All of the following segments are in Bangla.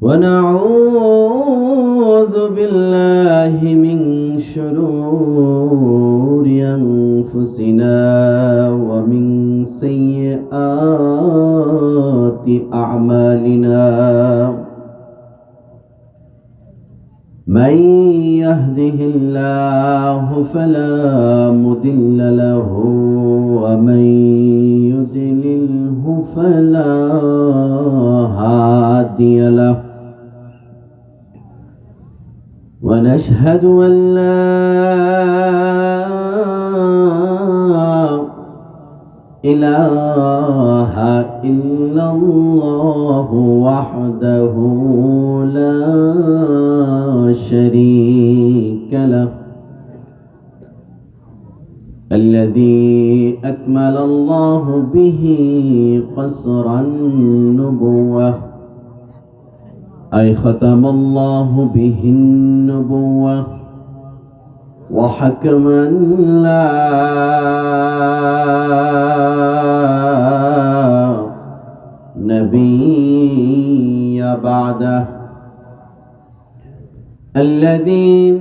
ونعوذ بالله من شرور أنفسنا ومن سيئات أعمالنا من يهده الله فلا مضل له ومن يضلله فلا هادي له ونشهد أن لا إله إلا الله وحده لا شريك له الذي أكمل الله به قصر النبوة أي ختم الله به النبوة وحكما لا نبي بعده الذي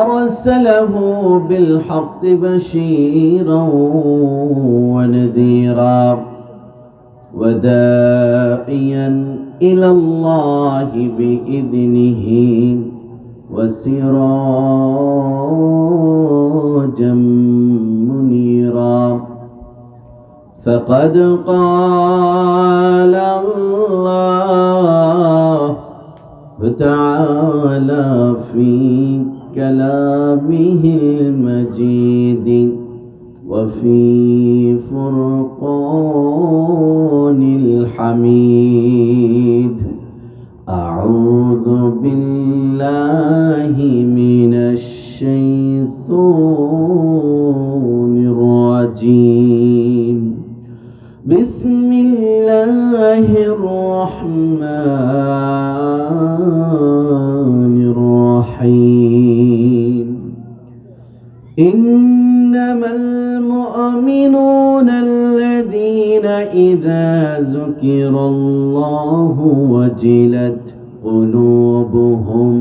أرسله بالحق بشيرا ونذيرا وداعيا إلى الله بإذنه وسراجا منيرا فقد قال الله تعالى في كلامه المجيد وفي فرقان الحميد أعوذ بالله من الشيطان الرجيم بسم الله الرحمن الرحيم إنما المؤمنون الذين إذا ذكر الله وجلت قلوبهم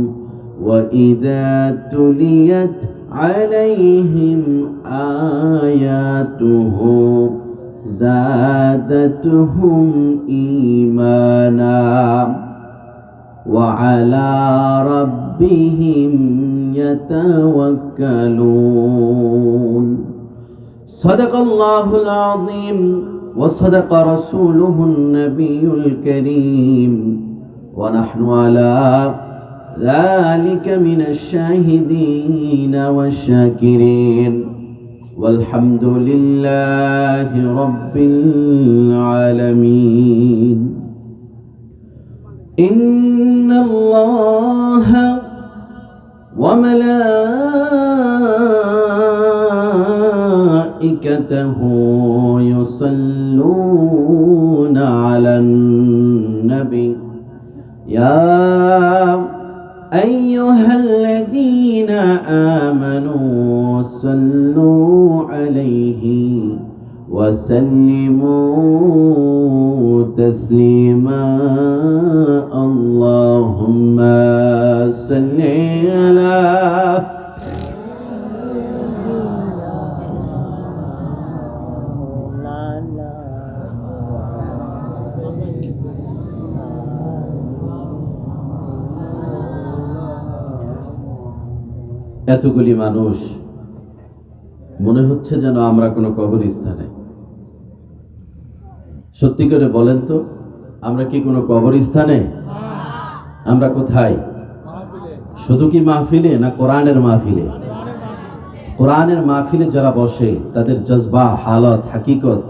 وإذا تليت عليهم آياته زادتهم إيمانا وعلى ربهم يتوكلون صدق الله العظيم وصدق رسوله النبي الكريم ونحن على ذلك من الشاهدين والشاكرين والحمد لله رب العالمين إن الله وملائكته يصلون على النبي يا أيها الذين آمنوا صلوا عليه وسلموا تسليما اللهم صل على এতগুলি মানুষ মনে হচ্ছে যেন আমরা কোনো কবরস্থানে। সত্যি করে বলেন তো, আমরা কি কোনো কবরস্থানে? আমরা কোথায়? শুধু কি মাহফিলে না কোরআনের মাহফিলে? কোরআনের মাহফিলে যারা বসে তাদের জজবা, হালত, হাকিকত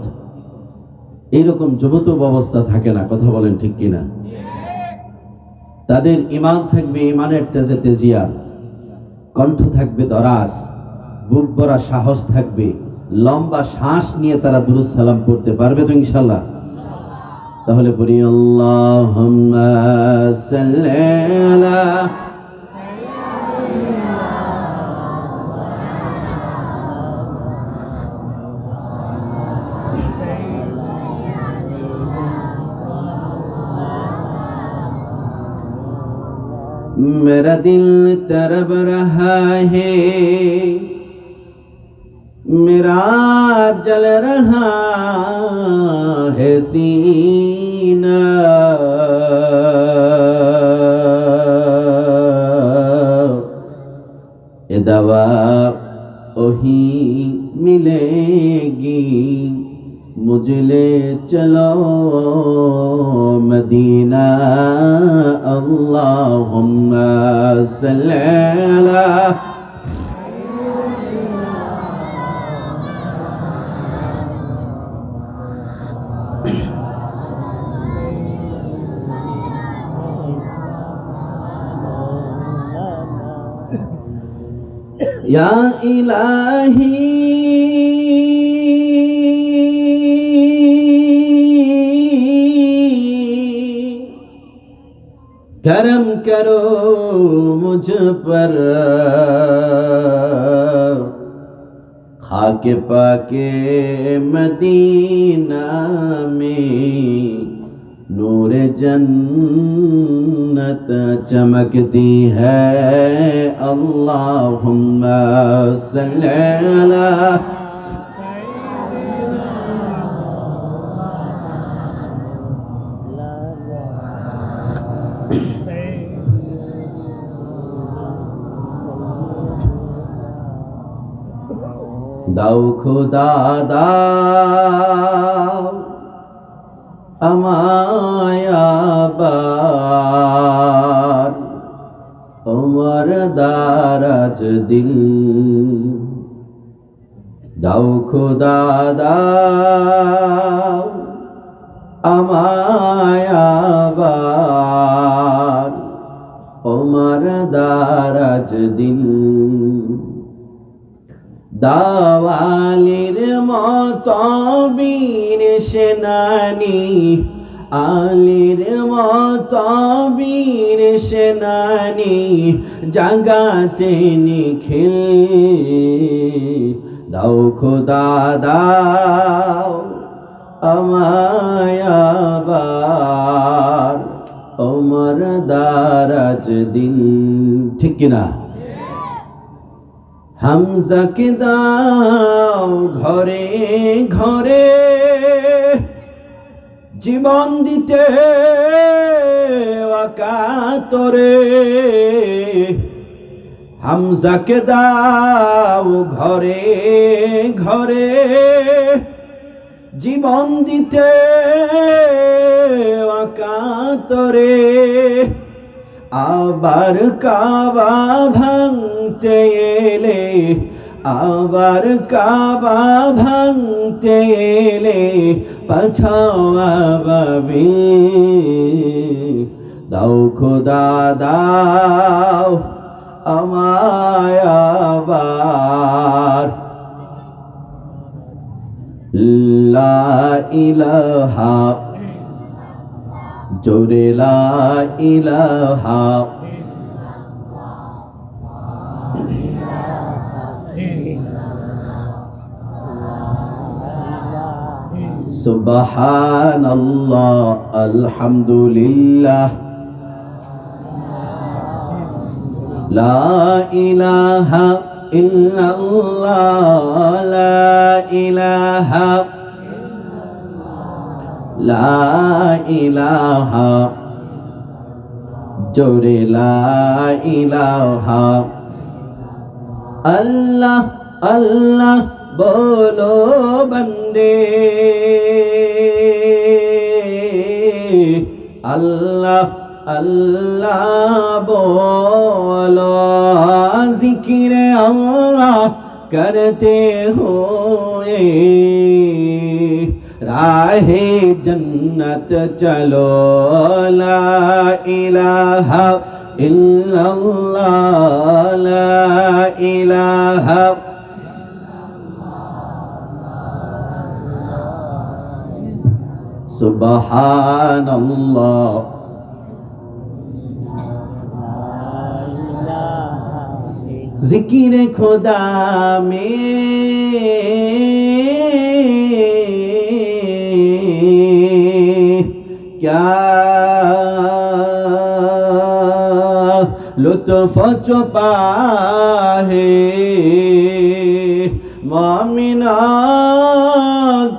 এইরকম যুবতব অবস্থা থাকে না। কথা বলেন ঠিক কিনা? তাদের ঈমান থাকবে ঈমানের তেজে তেজিয়া, কণ্ঠ থাকবে দরাজ, বুক ভরা সাহস থাকবে, লম্বা শ্বাস নিয়ে তারা দুরূদ সালাম পড়তে পারবে তো ইনশাআল্লাহ। তাহলে বলি আল্লাহুম্মা সাল্লি আলা मेरा दिल तरब रहा है, मेरा जल रहा है सीना। ये दवा वही मिलेगी, मुझे ले चलो मदीना। अल्लाहुम्मा सल्ली अला या इलाही। करम करो मुझ पर, खाके पाके मदीना में नूर जन्नत चमकती है। अल्लाहुम्मा सल्ली अला দাও খোদা দাও আমায় আবার, ওমর দারাজ দিল। দাও খোদা দাও আমায় আবার, ওমর দারাজ দিল। দাওয়ালের মতো বীর সেনানী, আলীর মতো বীর সেনানী, জাগাতে নিখিল। দাও খোদা দাও আমায় আবার, ওমর দারাজ দিল। ঠিক কিনা? হামজাকে দাও ঘরে ঘরে, জীবন দিতে অকাতরে। হামজাকে দাও ঘরে ঘরে, জীবন দিতে অকাতরে। আবার কাবা ভাঙতে এলে, আবার কাবা ভাঙতে এলে, পাঠাও আবাবিল। দাও খোদা দাও আমায় আবার। লা ইলাহা, জোরে লা ইলাহা। সুবহানাল্লাহ আলহামদুলিল্লাহ, লা ইলাহা ইল্লাল্লাহ, লা ইলাহা, লা ইলাহা, জোরে লা ইলাহা। আল্লাহ আল্লাহ बोलो बंदे, अल्लाह अल्लाह बोलो। जिक्र अल्लाह करते हुए राहे जन्नत चलो। ला इलाहा इल्लल्लाह, ला इलाहा। सुबहानल्लाह, जिक्र खुदा में क्या लुत्फ छुपा है मोमिना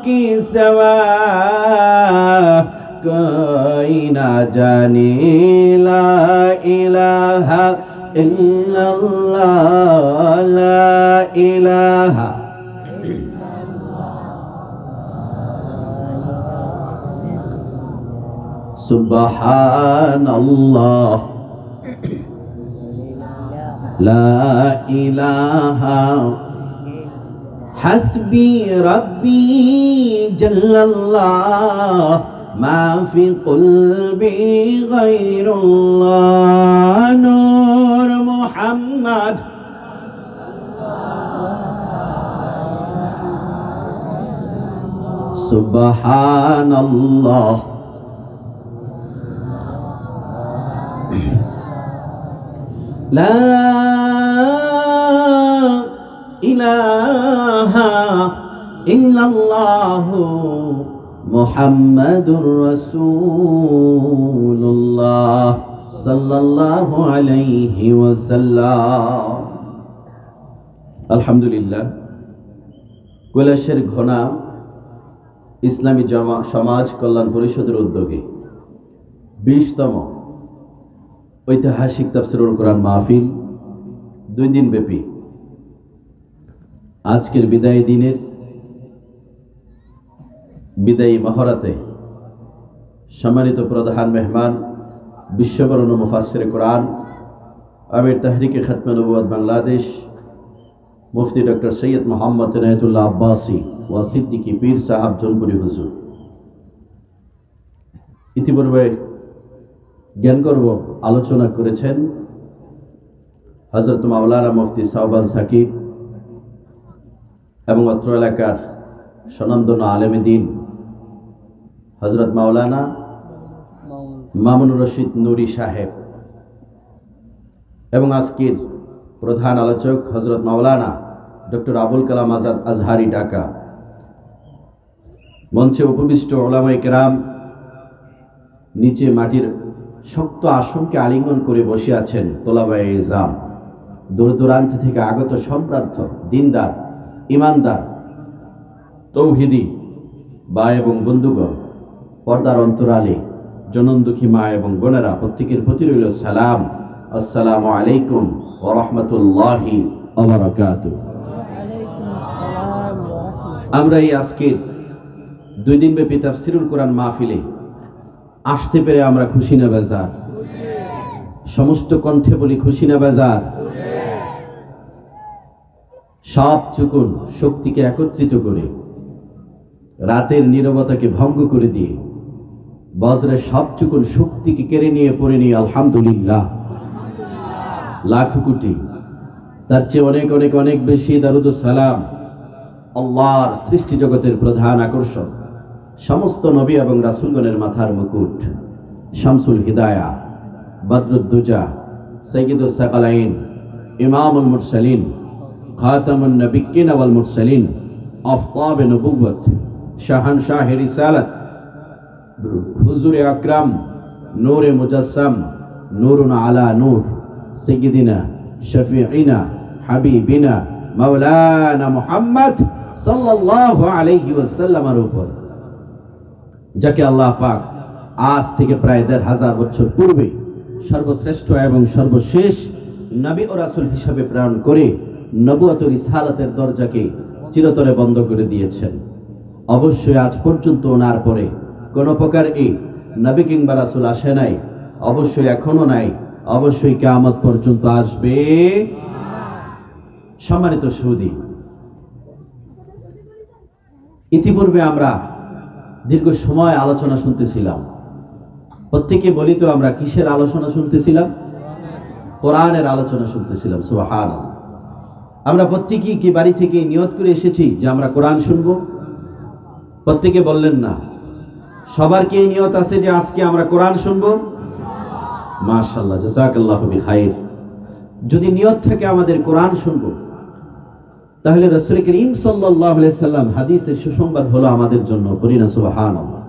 की सवा कोई ना जाने ला इलाहा इल्लल्लाह ला इलाहा सुब्हानल्लाह ला इलाहा हस्बी रब्बी जल्लल्लाह मा फी क़ल्बी गैरुल्लाह नूर मुहम्मद सुब्हानल्लाह ला इलाहा इल्लल्लाह मुहम्मदुर रसूलुल्लाह सल्लल्लाहु अलैहि वसल्लम। আলহামদুলিল্লাহ, কৈলাসের ঘোনা ইসলামী সমাজ কল্যাণ পরিষদের উদ্যোগে 20তম ঐতিহাসিক তাফসীরুল কোরআন মাহফিল 2 দিন ব্যাপী আজকের বিদায়ী দিনের বিদায়ী মহরাতে সম্মানিত প্রধান মেহমান বিশ্ববরণ্য মুফাসসির কোরআন আমির তাহরিকে খাতমে নবুয়ত বাংলাদেশ মুফতি ডক্টর সৈয়দ মোহাম্মদ ইনায়েতুল্লাহ আব্বাসী ওয়া সিদ্দিকী পীর সাহেব জৌনপুরি হুজুর ইতিপূর্বে জ্ঞানগর্ভ আলোচনা করেছেন হযরত মাওলানা মুফতি সাওবান সাকিব এবং অত্র এলাকার স্বনামধন্য আলেমে দ্বীন হযরত মাওলানা মামুনুর রশিদ নুরি সাহেব এবং আজকের প্রধান আলোচক হযরত মাওলানা ডক্টর আবুল কালাম আজাদ আজহারি ঢাকা। মঞ্চে উপবিষ্ট উলামায়ে কেরাম, নিচে মাটির শক্ত আসনকে আলিঙ্গন করে বসে আছেন তোলাবায়ে ইজাম, দূর দূরান্ত থেকে আগত সম্প্রান্ত দিনদার ইমানদার তৌহিদি ভাই এবং বন্ধুগণ, পর্দার অন্তরালে জননদুখী মা এবং বোনেরা, প্রত্যেকের প্রতি রইল সালাম। আসসালামু আলাইকুম ওয়া রাহমাতুল্লাহি ওয়া বারাকাতুহু। আমরা এই আজকের 2 দিন ব্যাপী তাফসীরুল কোরআন মাহফিলে আসতে পেরে আমরা খুশি না বেজার? সমস্ত কণ্ঠে বলি খুশি না বেজার? সব চুকুন শক্তিকে একত্রিত করে, রাতের নীরবতাকে ভঙ্গ করে দিয়ে, বজ্রের সব চুকুন শক্তিকে কেড়ে নিয়ে পড়ে নিয়ে আলহামদুলিল্লাহ লাখো কোটি, তার চেয়ে অনেক অনেক অনেক বেশি দারুদ সালাম আল্লাহর সৃষ্টি জগতের প্রধান আকর্ষণ, সমস্ত নবী এবং রাসূলগণের মাথার মুকুট, শামসুল হিদায়া, বদরুদ্দুজা, সাইয়্যিদুস সাকালাইন, ইমামুল মুরসালিন, খাতামুন নবিয়্যিন ওয়াল মুরসালিন, আফতাবে নবুওয়াত, শাহানশাহে রিসালাত, হুজুরে আকরাম, নূরে মুজাসসাম, নূরুন আলা নূর, সাইয়্যিদিনা শফিঈনা হাবিবিনা মাওলানা মুহাম্মদ সাল্লাল্লাহু আলাইহি ওয়াসাল্লামের উপর, যাকে আল্লাহ পাক আজ থেকে প্রায় ১৫০০ বছর পূর্বে সর্বশ্রেষ্ঠ এবং সর্বশেষ নবী ও রাসূল হিসাবে প্রেরণ করে নবুয়ত ও রিসালাতের দরজাকে চিরতরে বন্ধ করে দিয়েছেন। অবশ্যই আজ পর্যন্ত ওনার পরে কোনো প্রকার এই নবী কিংবা রাসূল আসে নাই, অবশ্যই এখনো নাই, অবশ্যই কিয়ামত পর্যন্ত আসবে। সম্মানিত সুধী, ইতিপূর্বে আমরা দীর্ঘ সময় আলোচনা শুনতেছিলাম। প্রত্যেকে বলি তো আমরা কিসের আলোচনা শুনতেছিলাম? কোরআনের আলোচনা শুনতেছিলাম। সুবহানাল্লাহ। আমরা প্রত্যেকেই কি বাড়ি থেকে নিয়ত করে এসেছি যে আমরা কোরআন শুনবো? প্রত্যেকে বললেন না। সবার কি নিয়ত আছে যে আজকে আমরা কোরআন শুনবো? মাশাআল্লাহ, জাযাকাল্লাহু বিখাইর। যদি নিয়ত থাকে আমাদের কোরআন শুনবো, তাহলে রাসূল করিম সাল্লাল্লাহু আলাইহি সাল্লাম হাদিসের সুসংবাদ হলো আমাদের জন্য। পড়ি না সুবহানাল্লাহ।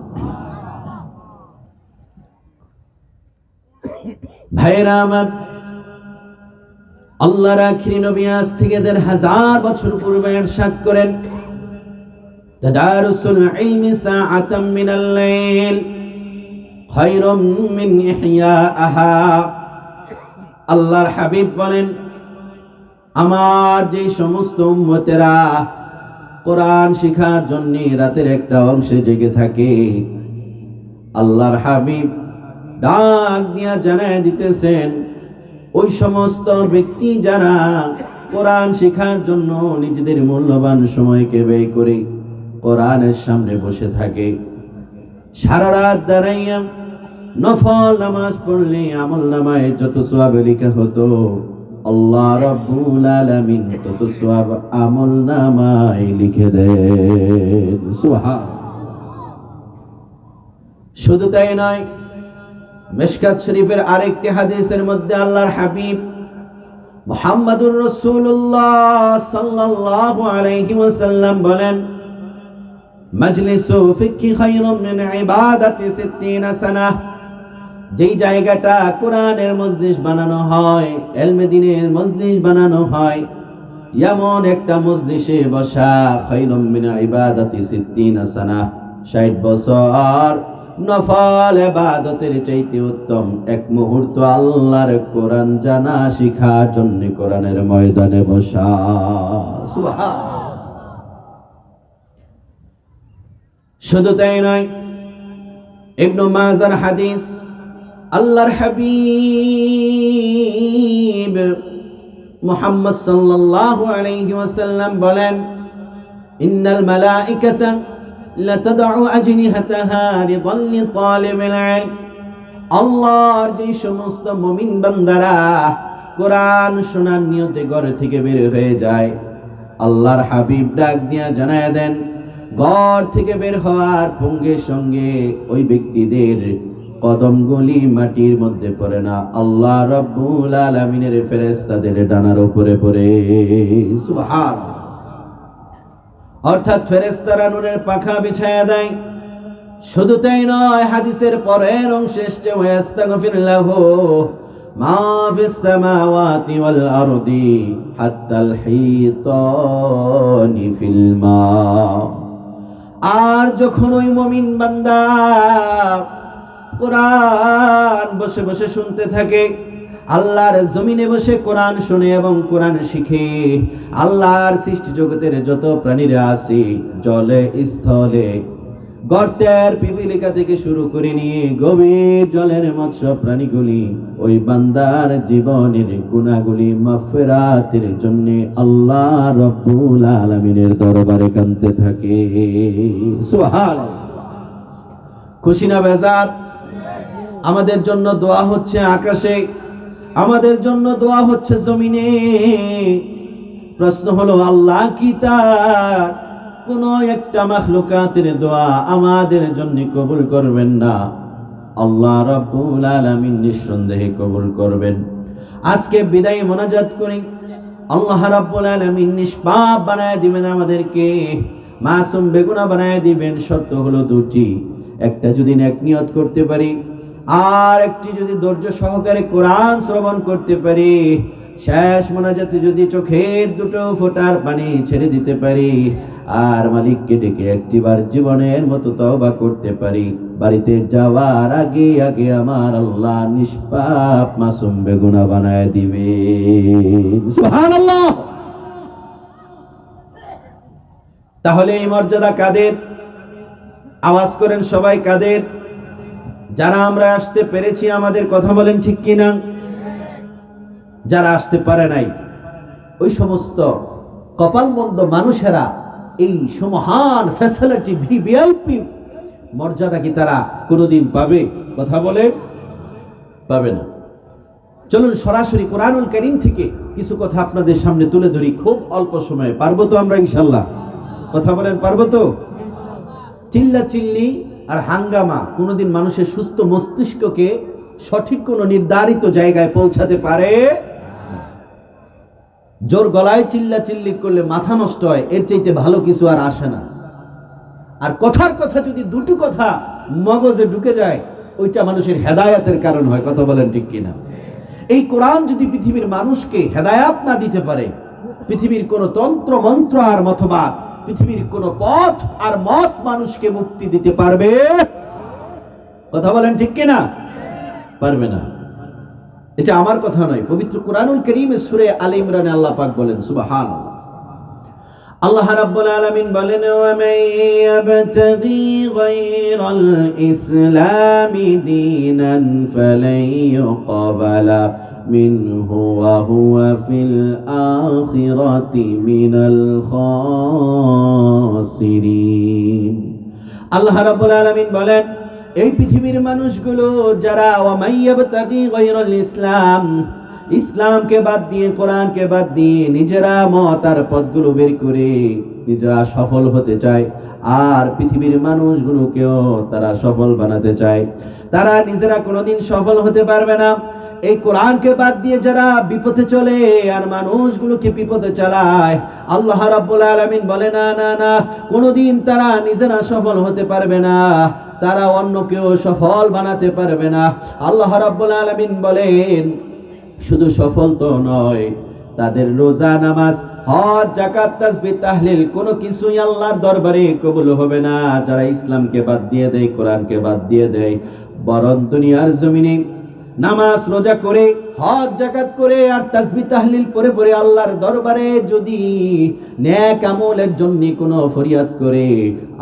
ভাইরা আমার, আল্লাহর আখিরি নবী আজ থেকে ১,৫০০ বছর পূর্বে ইরশাদ করেন, তাদারুসুল ইলমি সাআতাম মিনাল লাইল খায়রুম মিন ইহইয়াহা। আল্লাহর হাবিব বলেন, আমার যে সমস্ত উম্মতেরা কোরআন শিখার জন্য রাতের একটা অংশে জেগে থাকে, আল্লাহর হাবিব ডাক দিয়া জানায় দিতেছেন, ওই সমস্ত ব্যক্তি যারা কোরআন শিখার জন্য নিজেদের মূল্যবান সময়কে ব্যয় করে কোরআনের সামনে বসে থাকে, সারা রাত দাঁড়াইয়া নফল নামাজ পড়লে আমলনামায় যত সওয়াব লেখা হতো, আল্লাহ রাব্বুল আলামিন তত সওয়াব আমলনামায় লিখে দেন। সুবহানাল্লাহ। শুধু তাই নয়, মিশকাত শরীফের আরেকটি হাদিসের মধ্যে আল্লাহর হাবিব মুহাম্মাদুর রাসূলুল্লাহ সাল্লাল্লাহু আলাইহি ওয়াসাল্লাম বলেন, মাজলিসু ফিকহি খায়রুম মিন ইবাদাতি ৬০ সানাহ। যেই জায়গাটা কোরআনের মজলিস বানানো হয়, ইলমে দ্বীনের মজলিস বানানো হয়, এমন একটা মজলিসে বসা খায়রুম মিন ইবাদাতি ৬০ সানাহ, ৬০ বছর নফল ইবাদতের চাইতে উত্তম এক মুহূর্ত আল্লাহর কোরআন জানা শিখার জন্য কোরআনের ময়দানে বসা। সুবহানাল্লাহ। শুধু তাই নয়, ইবনে মাজার হাদিস, আল্লাহর হাবিব মুহাম্মদ সাল্লাল্লাহু আলাইহি ওয়াসাল্লাম বলেন, ইন্নাল মালাইকাতা লাতাদউ আজনিহাতাহা রিদান লিতালিবিল ইলম। আল্লাহর যে সমস্ত মুমিন বান্দারা কোরআন শোনার নিয়তে ঘর থেকে বের হয়ে যায়, আল্লাহর হাবিব ডাক দিয়া জানায় দেন, ঘর থেকে বের হওয়ার সঙ্গে সঙ্গে ওই ব্যক্তিদের কদমগুলি মাটির মধ্যে পড়ে না, আল্লাহ রাব্বুল আলামিনের ফেরেশতাদের ডানার উপরে পড়ে। সুবহানাল্লাহ। অর্থাৎ ফেরেশতারা নূরের পাখা বিছায়া দেয়। শুধু তাই নয়, হাদিসের পরের অংশে এসেছে, ওয়াস্তাগফিরুল্লাহু মা ফিস সামাওয়াতি ওয়াল আরদি হাত্তাল হিতানি ফিল মা। আর যখন ওই মুমিন বান্দা কোরআন বসে বসে শুনতে থাকে, আল্লাহর জমিনে বসে কোরআন শুনে এবং কোরআন শিখে, আল্লাহর সৃষ্টি জগতের যত প্রাণীরা আছে, জলে স্থলে, গর্তের পিপিলিকা থেকে শুরু করে নিয়ে গভীর জলের মৎস্য প্রাণীগুলি ওই বান্দার জীবনের গুনাহগুলি মাগফিরাতের জন্য আল্লাহ রাব্বুল আলামিনের দরবারে কাঁদতে থাকে। সুবহানাল্লাহ। খুশি না বেজার? আমাদের জন্য দোয়া হচ্ছে আকাশে, আমাদের জন্য দোয়া হচ্ছে জমিনে। প্রশ্ন হলো, আল্লাহ কি তার কোন একটা মাখলুকাতের দোয়া আমাদের জন্য কবুল করবেন না? আল্লাহ রাব্বুল আলামিন নিঃসন্দেহে কবুল করবেন। আজকে বিদায় মোনাজাত করি, আল্লাহ রাব্বুল আলামিন নিষ্পাপ বানায় দিবেন, আমাদেরকে মাসুম বেগুনাহ বানায় দিবেন। শর্ত হলো দুটি, একটা যদি নেক নিয়ত করতে পারি, আর একটি যদি ধৈর্য সহকারে কোরআন শ্রবণ করতে পারি, শেষ মোনাজাতে যদি চোখের দুটো ফোঁটার পানি ছেড়ে দিতে পারি, আর মালিককে ডেকে একটিবার জীবনের মতো তওবা করতে পারি, বাড়িতে যাওয়ার আগে আগে আমার আল্লাহ নিষ্পাপ মাসুম বেগুনাহ বানায় দিবেন। সুবহানাল্লাহ। তাহলে এই মর্যাদা কাদের? আওয়াজ করেন সবাই, কাদের? যারা আমরা আসতে পেরেছি আমাদের কথা বলেন ঠিক কিনা? যারা আসতে পারে নাই, ওই সমস্ত কপালমন্দ মানুষেরা এই সমহান ফ্যাসিলিটি ভিভিআইপি মর্যাদা কি তারা কোনোদিন পাবে? কথা বলে পাবে না। চলুন সরাসরি কোরআনুল কারীম থেকে কিছু কথা আপনাদের সামনে তুলে ধরি, খুব অল্প সময়ে। পারবো তো আমরা ইনশাআল্লাহ? কথা বলেন, পারবো তো? চিল্লা চিল্লি আর হাঙ্গামা কোনোদিন মানুষের সুস্থ মস্তিষ্ককে সঠিক কোনো নির্ধারিত জায়গায় পৌঁছাতে পারে না। জোর গলায় চিল্লা চিল্লি করলে মাথা নষ্ট হয়, এর চাইতে ভালো কিছু আর আসে না। আর কথার কথা যদি দুটো কথা মগজে ঢুকে যায়, ওইটা মানুষের হেদায়েতের কারণ হয়। কথা বলেন ঠিক কিনা? এই কোরআন যদি পৃথিবীর মানুষকে হেদায়াত না দিতে পারে, পৃথিবীর কোন তন্ত্র মন্ত্র আর মতবাদ, পৃথিবীর কোন পথ আর মত মানুষকে মুক্তি দিতে পারবে? কথা বলেন ঠিক কিনা? পারবে না। এটা আমার কথা নয়, পবিত্র কোরআনুল কারীমের সূরা আলে ইমরানে আল্লাহ পাক বলেন, সুবহানাল্লাহ, আল্লাহ রাব্বুল আলামিন বলেন, ওয়া মান ইয়াবতাগি গায়রাল ইসলামি দীনান ফালান ইউকবালা মিনহু ওয়া হুয়া ফিল আখিরাতি মিনাল খাসিরিন। আল্লাহ রাব্বুল আলামিন বলেন, এই পৃথিবীর মানুষগুলো যারা ওয়া মান ইয়াবতাগি গায়রাল ইসলাম, ইসলামকে বাদ দিয়ে, কোরআনকে বাদ দিয়ে নিজেরা মত আর পথগুলো বের করে নিজেরা সফল হতে চায়, আর পৃথিবীর মানুষগুলোকেও তারা সফল বানাতে চায়, তারা নিজেরা কোনোদিন সফল হতে পারবে না। এই কোরআনকে বাদ দিয়ে যারা বিপথে চলে আর মানুষগুলোকে বিপথে চালায়, আল্লাহ রাব্বুল আলামিন বলে না না না, কোনোদিন তারা নিজেরা সফল হতে পারবে না, তারা অন্যকেও সফল বানাতে পারবে না। আল্লাহ রাব্বুল আলামিন বলেন, শুধু সফল তো নয়, তাদের রোজা, নামাজ, হজ, যাকাত, তাসবিহ, তাহলিল কোনো কিছুই আল্লাহর দরবারে কবুল হবে না যারা ইসলামকে বাদ দিয়ে দেয়, কোরআনকে বাদ দিয়ে দেয়। বরং দুনিয়ার জমিনে নামাজ রোজা করে, হজ যাকাত করে আর তাসবিহ তাহলিল পরে পরে আল্লাহর দরবারে যদি নেক আমলের জন্য কোনো ফরিয়াদ করে,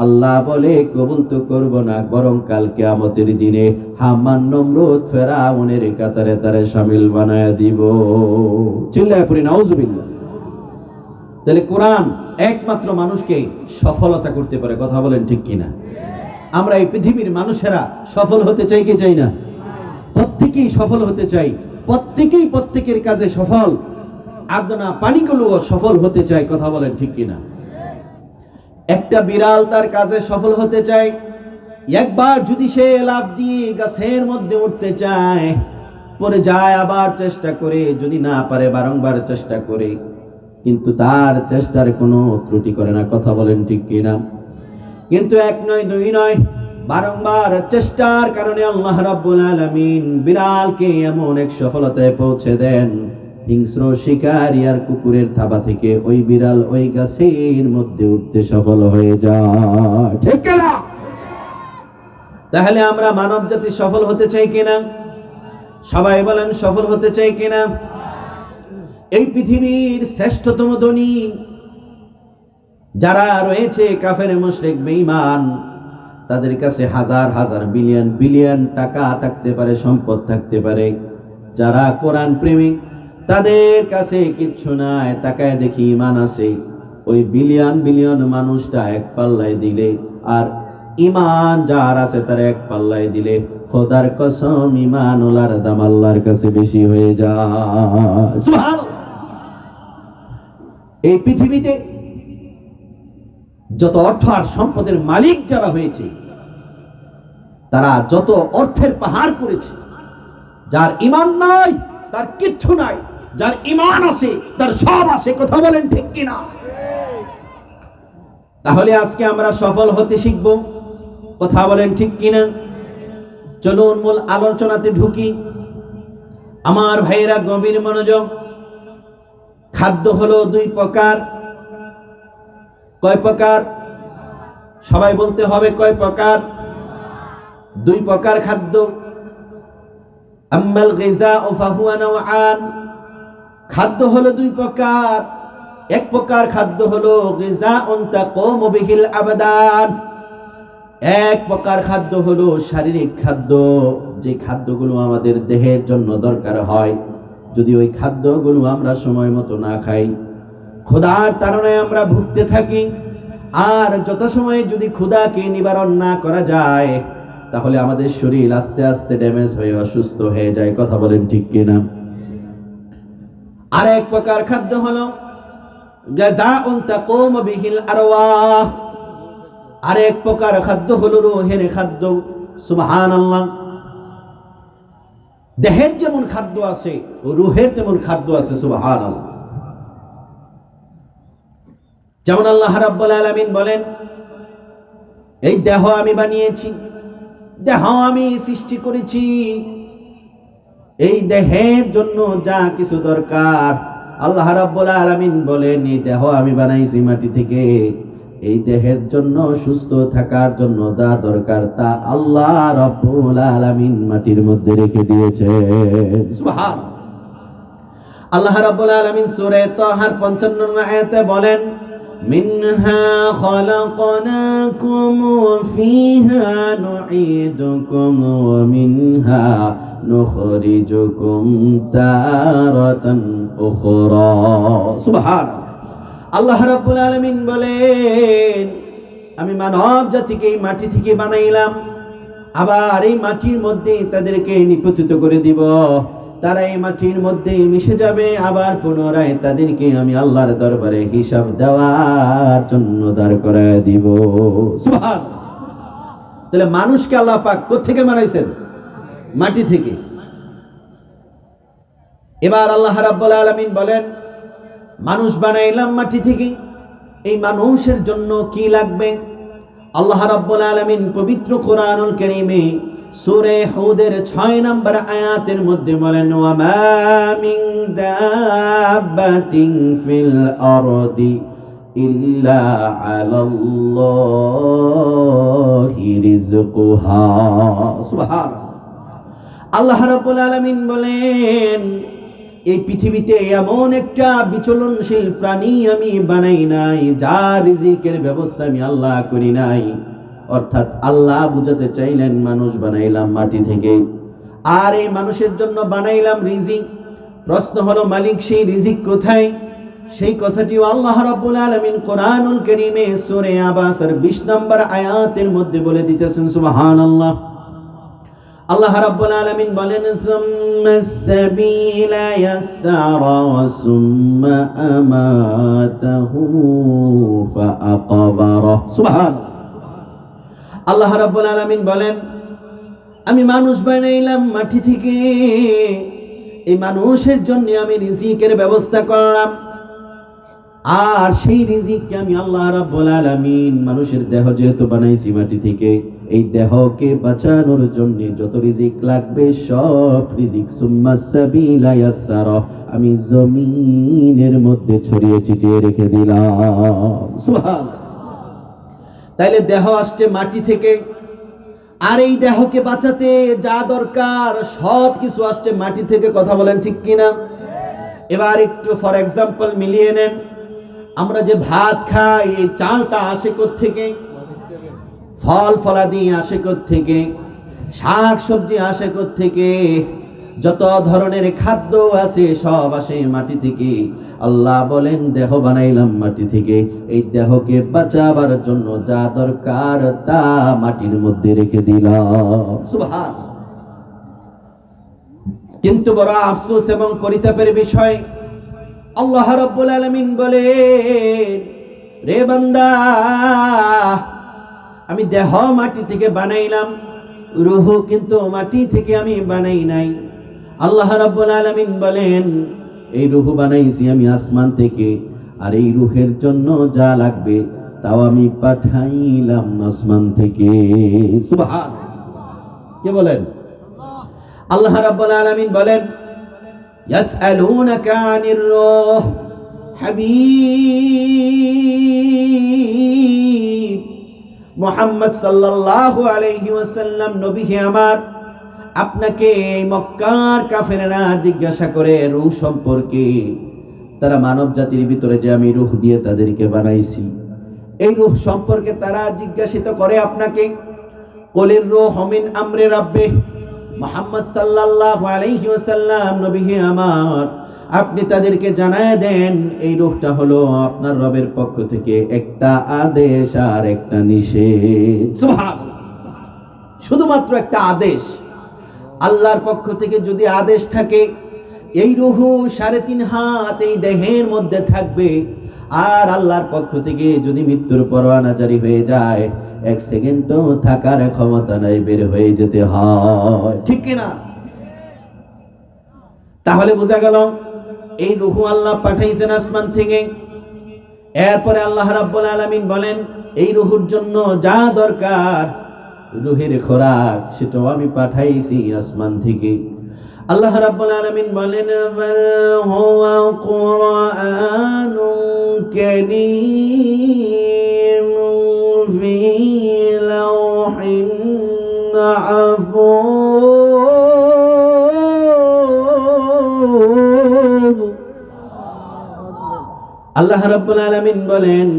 আল্লাহ বলে কবুল তো করব না, বরং কাল কিয়ামতের দিনে হামান, নমরুদ, ফেরাউনের কাতারে তারে শামিল বানায় দিব। চিল্লায় পড়ি নাউজুবিল্লাহ। তাহলে কোরআন একমাত্র মানুষকে সফলতা করতে পারে। কথা বলেন ঠিক কিনা? আমরা এই পৃথিবীর মানুষেরা সফল হতে চাই কি চাই না? প্রত্যেকেই সফল হতে চাই, প্রত্যেকেই প্রত্যেকের কাজে সফল, আদনা পানিগুলো সফল হতে চায়। কথা বলেন ঠিক কিনা? একটা বিড়াল তার কাজে সফল হতে চায়, একবার যদি সে লাফ দিয়ে গাছের মধ্যে উঠতে চায়, পরে যায়, আবার চেষ্টা করে, যদি না পারে বারংবার চেষ্টা করে, কিন্তু তার চেষ্টার কোনো ত্রুটি করে না। কথা বলেন ঠিক কিনা? কিন্তু এক নয়, দুই নয়, বারংবার চেষ্টার কারণে আল্লাহ রাব্বুল আলামিন বিড়ালকে এমন এক সফলতায় পৌঁছে দেন, হিংস্র শিকারী আর কুকুরের থাবা থেকে ওই বিড়াল ওই গাছের মধ্যে উঠতে সফল হয়ে যায়। ঠিক না? তাহলে আমরা মানব জাতি সফল হতে চাই কিনা? সবাই বলেন সফল হতে চাই কিনা? এই পৃথিবীর শ্রেষ্ঠতম ধনী যারা রয়েছে, কাফের, মুশরিক, বেঈমান, তাদের কাছে হাজার হাজার বিলিয়ন বিলিয়ন টাকা থাকতে পারে, সম্পদ থাকতে পারে। যারা কোরআন প্রেমিক, তাদের কাছে কিচ্ছু নাই, তাকায় দেখি ঈমান আছে। ওই বিলিয়ন বিলিয়ন মানুষটা এক পাল্লায় দিলে, আর ঈমান যার আছে তার এক পাল্লায় দিলে, খোদার কসম ঈমান ওলার দাম আল্লাহর কাছে বেশি হয়ে যায়। সুবহানাল্লাহ। এই পৃথিবীতে যত অর্থ আর সম্পদের মালিক যারা হয়েছে, তারা যত অর্থের পাহাড় করেছে, যার ঈমান নাই তার কিচ্ছু নাই, যার ঈমান আছে তার সব আছে। কথা বলেন ঠিক কিনা? তাহলে আজকে আমরা সফল হতে শিখব। কথা বলেন ঠিক কিনা? চলুন মূল আলোচনাতে ঢুকি। আমার ভাইয়েরা গভীর মনোযোগ। খাদ্য হলো দুই প্রকার। কয় প্রকার? সবাই বলতে হবে কয় প্রকার? দুই প্রকার খাদ্য। আম্মাল গিযাউ ফাহুয়া নাওআন, খাদ্য হলো দুই প্রকার। এক প্রকার খাদ্য হলো গিযাউন তাকুমু বিহিল আবদান, এক প্রকার খাদ্য হলো শারীরিক খাদ্য, যে খাদ্যগুলো আমাদের দেহের জন্য দরকার হয়। যদি ওই খাদ্যগুলো আমরা সময় মতো না খাই, ক্ষুধার তাড়নায় আমরা ভুগতে থাকি, আর যত সময় যদি ক্ষুধাকে নিবারণ না করা যায়, তাহলে আমাদের শরীর আস্তে আস্তে ড্যামেজ হয়ে অসুস্থ হয়ে যায়। কথা বলেন ঠিক কিনা? আর এক প্রকার খাদ্য হলো গাযাউন তাকুমু বিহিল আরওয়াহ, আর এক প্রকার খাদ্য হলো রূহের খাদ্য। সুবহানাল্লাহ। দেহের যেমন খাদ্য আছে, রূহের তেমন খাদ্য আছে। সুবহানাল্লাহ। যেমন আল্লাহ রাব্বুল আলামিন বলেন, এই দেহ আমি বানিয়েছি, দেহ আমি সৃষ্টি করেছি, এই দেহের জন্য যা কিছু দরকার আল্লাহ রাব্বুল আলামিন বলেন এই দেহ আমি বানাইছি মাটি থেকে। এই দেহের জন্য সুস্থ থাকার জন্য যা দরকার তা আল্লাহ রাব্বুল আলামিন মাটির মধ্যে রেখে দিয়েছেন। সুবহানাল্লাহ। আল্লাহ রাব্বুল আলামিন সূরা তাহার 55 নং আয়াতে বলেন মিনহা খালাকনাকুম ওয়া ফিহা নুঈদুকুম ওয়া মিনহা নুখরিজুকুম তারাতান উখরা। সুবহানাল্লাহ। আল্লাহ রাব্বুল আলামিন বলেন আমি মানব জাতিকে এই মাটি থেকে বানাইলাম, আবার এই মাটির মধ্যে তাদেরকে নিপতিত করে দিব। তারা এই মাটির মধ্যে মিশে যাবে, আবার পুনরায় তাদেরকে আমি আল্লাহর দরবারে হিসাব দেওয়ার জন্য দাঁড় করায় দিব। সুবহানাল্লাহ। তাহলে মানুষকে আল্লাহ পাক কোথা থেকে বানাইছেন? মাটি থেকে। এবার আল্লাহ রাব্বুল আলামিন বলেন মানুষ বানাইলাম মাটি থেকে, এই মানুষের জন্য কি লাগবে? আল্লাহ রাব্বুল আলামিন পবিত্র কোরআনুল কারীমে সূরা হুদের 6 নম্বর আয়াতের মধ্যে বলেন ওয়া মা মিন দাব্বাতিন ফিল আরদি ইল্লা আলাল্লাহি রিজকুহা। সুবহানাল্লাহ। আল্লাহ রাব্বুল আলামিন বলেন এই পৃথিবীতে এমন একটা বিচলনশীল প্রাণী আমি বানাই নাই, যার রিজিকের ব্যবস্থা আমি আল্লাহ করি নাই। অর্থাৎ আল্লাহ বুঝাতে চাইলেন মানুষ বানাইলাম মাটি থেকে, আর এই মানুষের জন্য বানাইলাম রিজিক। প্রশ্ন হলো মালিক সেই রিজিক কোথায়? সেই কথাটিও আল্লাহ রাব্বুল আলামিন কোরআনুল কারীমে সূরা আবাসের 20 নম্বর আয়াতের মধ্যে বলে দিতেছেন। সুবহানাল্লাহ। আল্লাহ রাব্বুল আলামিন বলেন সুম্মাস সাবিলা ইয়াসসারা সুম্মা আমাতাহু ফাআকবারা। সুবহানাল্লাহ। আল্লাহ রাব্বুল আলামিন বলেন আমি মানুষ বানাইলাম মাটি থেকে, এই মানুষের জন্য আমি রিজিকের ব্যবস্থা করলাম, আর সেই রিজিককে আমি আল্লাহ রাব্বুল আলামিন মানুষের দেহ যেহেতু বানাইছি মাটি থেকে, এই দেহকে বাঁচানোর জন্য যত রিজিক লাগবে সব রিজিক সুম্মাস সাবিলা ইয়াসসারা আমি জমিনের মধ্যে ছড়িয়ে ছিটিয়ে রেখে দিলাম। সুবহানাল্লাহ। তাইলে দেহ আসছে মাটি থেকে, আর এই দেহকে বাঁচাতে যা দরকার সব কিছু আসছে মাটি থেকে। কথা বলেন ঠিক কিনা? এবার একটু ফর এক্সাম্পল মিলিয়ে নেন, আমরা যে ভাত খাই এই চালটা আসে কোত্থেকে? ফল ফলাদি আসে কোত্থেকে? শাক সবজি আসে কোত্থেকে? যত ধরনের খাদ্য আছে সব আসে মাটি থেকে। আল্লাহ বলেন দেহ বানাইলাম মাটি থেকে, এই দেহকে বাঁচাবার জন্য যা দরকার তা মাটির মধ্যে রেখে দিলাম। সুবহানাল্লাহ। কিন্তু বড় আফসোস এবং পরিতাপের বিষয়, আল্লাহ রাব্বুল আলামিন বলেন রে বান্দা আমি দেহ মাটি থেকে বানাইলাম, রূহ কিন্তু মাটি থেকে আমি বানাই নাই। আল্লাহ রাব্বুল আলামিন বলেন এই রূহ বানাইছি আমি আসমান থেকে, আর এই রূহের জন্য যা লাগবে তাও আমি পাঠাইলাম আসমান থেকে। সুবহানাল্লাহ। কে বলেন? আল্লাহ রাব্বুল আলামিন বলেন ইয়াসআলুনাকা আনির রূহ হাবিব মুহাম্মদ সাল্লাল্লাহু আলাইহি ওয়াসাল্লাম নবী হে আমার, আপনাকে এই মক্কার কাফেররা জিজ্ঞাসা করে রূহ সম্পর্কে। তারা মানব জাতির ভিতরে যে আমি রূহ দিয়ে তাদেরকে বানাইছি, এই রূহ সম্পর্কে তারা জিজ্ঞাসিত করে আপনাকে। কুলির রূহু মিন আমরি রাব্বিহ মুহাম্মদ সাল্লাল্লাহু আলাইহি ওয়াসাল্লাম নবী হে আমার, আপনি তাদেরকে জানায় দেন এই রূহটা হলো আপনার রবের পক্ষ থেকে একটা আদেশ আর একটা নিষেধ। সুবহানাল্লাহ। শুধুমাত্র একটা আদেশ। আল্লাহর পক্ষ থেকে যদি আদেশ থাকে, এই রূহ 3.5 হাত এই দেহের মধ্যে থাকবে, আর আল্লাহর পক্ষ থেকে যদি মৃত্যুর পরোয়ানা জারি হয়ে যায় 1 সেকেন্ডও থাকার ক্ষমতা নাই, বের হয়ে যেতে হয়। ঠিক কিনা? তাহলে বোঝা গেল এই রূহ আল্লাহ পাঠাইছেন আসমান থেকে। এরপরে আল্লাহ রাব্বুল আলামিন বলেন এই রূহের জন্য যা দরকার রূহের খোরাক সেটাও আমি পাঠাইছি আসমান থেকে। আল্লাহ রাব্বুল আলামিন বলেন বাল হুয়া কুরআনুন কারীম ফি লাওহিন মাহফুজ। আল্লাহ রাব্বুল আলামিন বলেন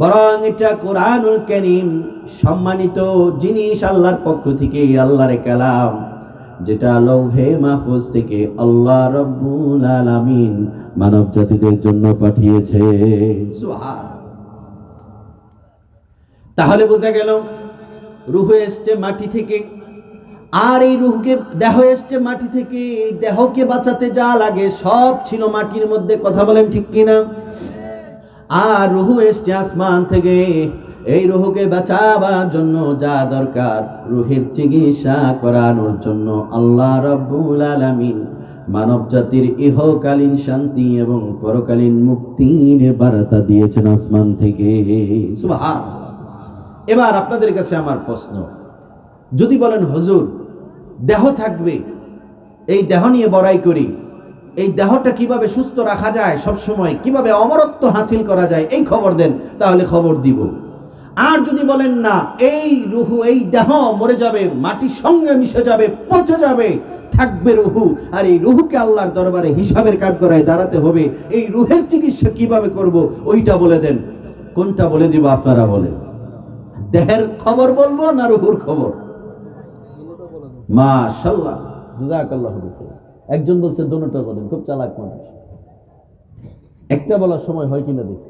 বরং এটা কোরআনুল কারীম, সম্মানিত জিনিস আল্লাহর পক্ষ থেকে, আল্লাহর কালাম, যেটা লৌহে মাহফুজ থেকে আল্লাহ রাব্বুল আলামিন মানব জাতিদের জন্য পাঠিয়েছে। সুবহান। তাহলে বোঝা গেল রূহ এসছে মাটি থেকে, আর এই রূহকে দেহ এসছে মাটি থেকে। এই দেহকে বাঁচাতে যা লাগে সব ছিল মাটির মধ্যে, কথা বলেন ঠিক কিনা? আর রূহ এসছে আসমান থেকে। এই রূহকে বাঁচাবার জন্য যা দরকার, রূহের চিকিৎসা করানোর জন্য আল্লাহ রাব্বুল আলামিন মানব জাতির ইহকালীন শান্তি এবং পরকালীন মুক্তির বার্তা দিয়েছেন আসমান থেকে। সুবহানাল্লাহ। এবার আপনাদের কাছে আমার প্রশ্ন, যদি বলেন হুজুর দেহ থাকবে, এই দেহ নিয়ে বড়াই করি, এই দেহটা কিভাবে সুস্থ রাখা যায়, সব সময় কিভাবে অমরত্ব হাসিল করা যায়, এই খবর দেন, তাহলে খবর দিব। আর যদি বলেন না, এই রূহ, এই দেহ মরে যাবে, মাটির সঙ্গে মিশে যাবে, পচে যাবে, থাকবে রূহ, আর এই রূহকে আল্লাহর দরবারে হিসাবের কাঠগড়ায় দাঁড়াতে হবে, এই রূহের চিকিৎসা কিভাবে করব, ওইটা বলে দেন। কোনটা বলে দিব আপনারা বলেন? দেহের খবর বলবো না রূহের খবর? মাশাআল্লাহ, জাযাকাল্লাহু খাইর। একজন বলছে দুটোটা বলেন, খুব চালাক মানুষ। একটা বলার সময় হয় কিনা দেখি।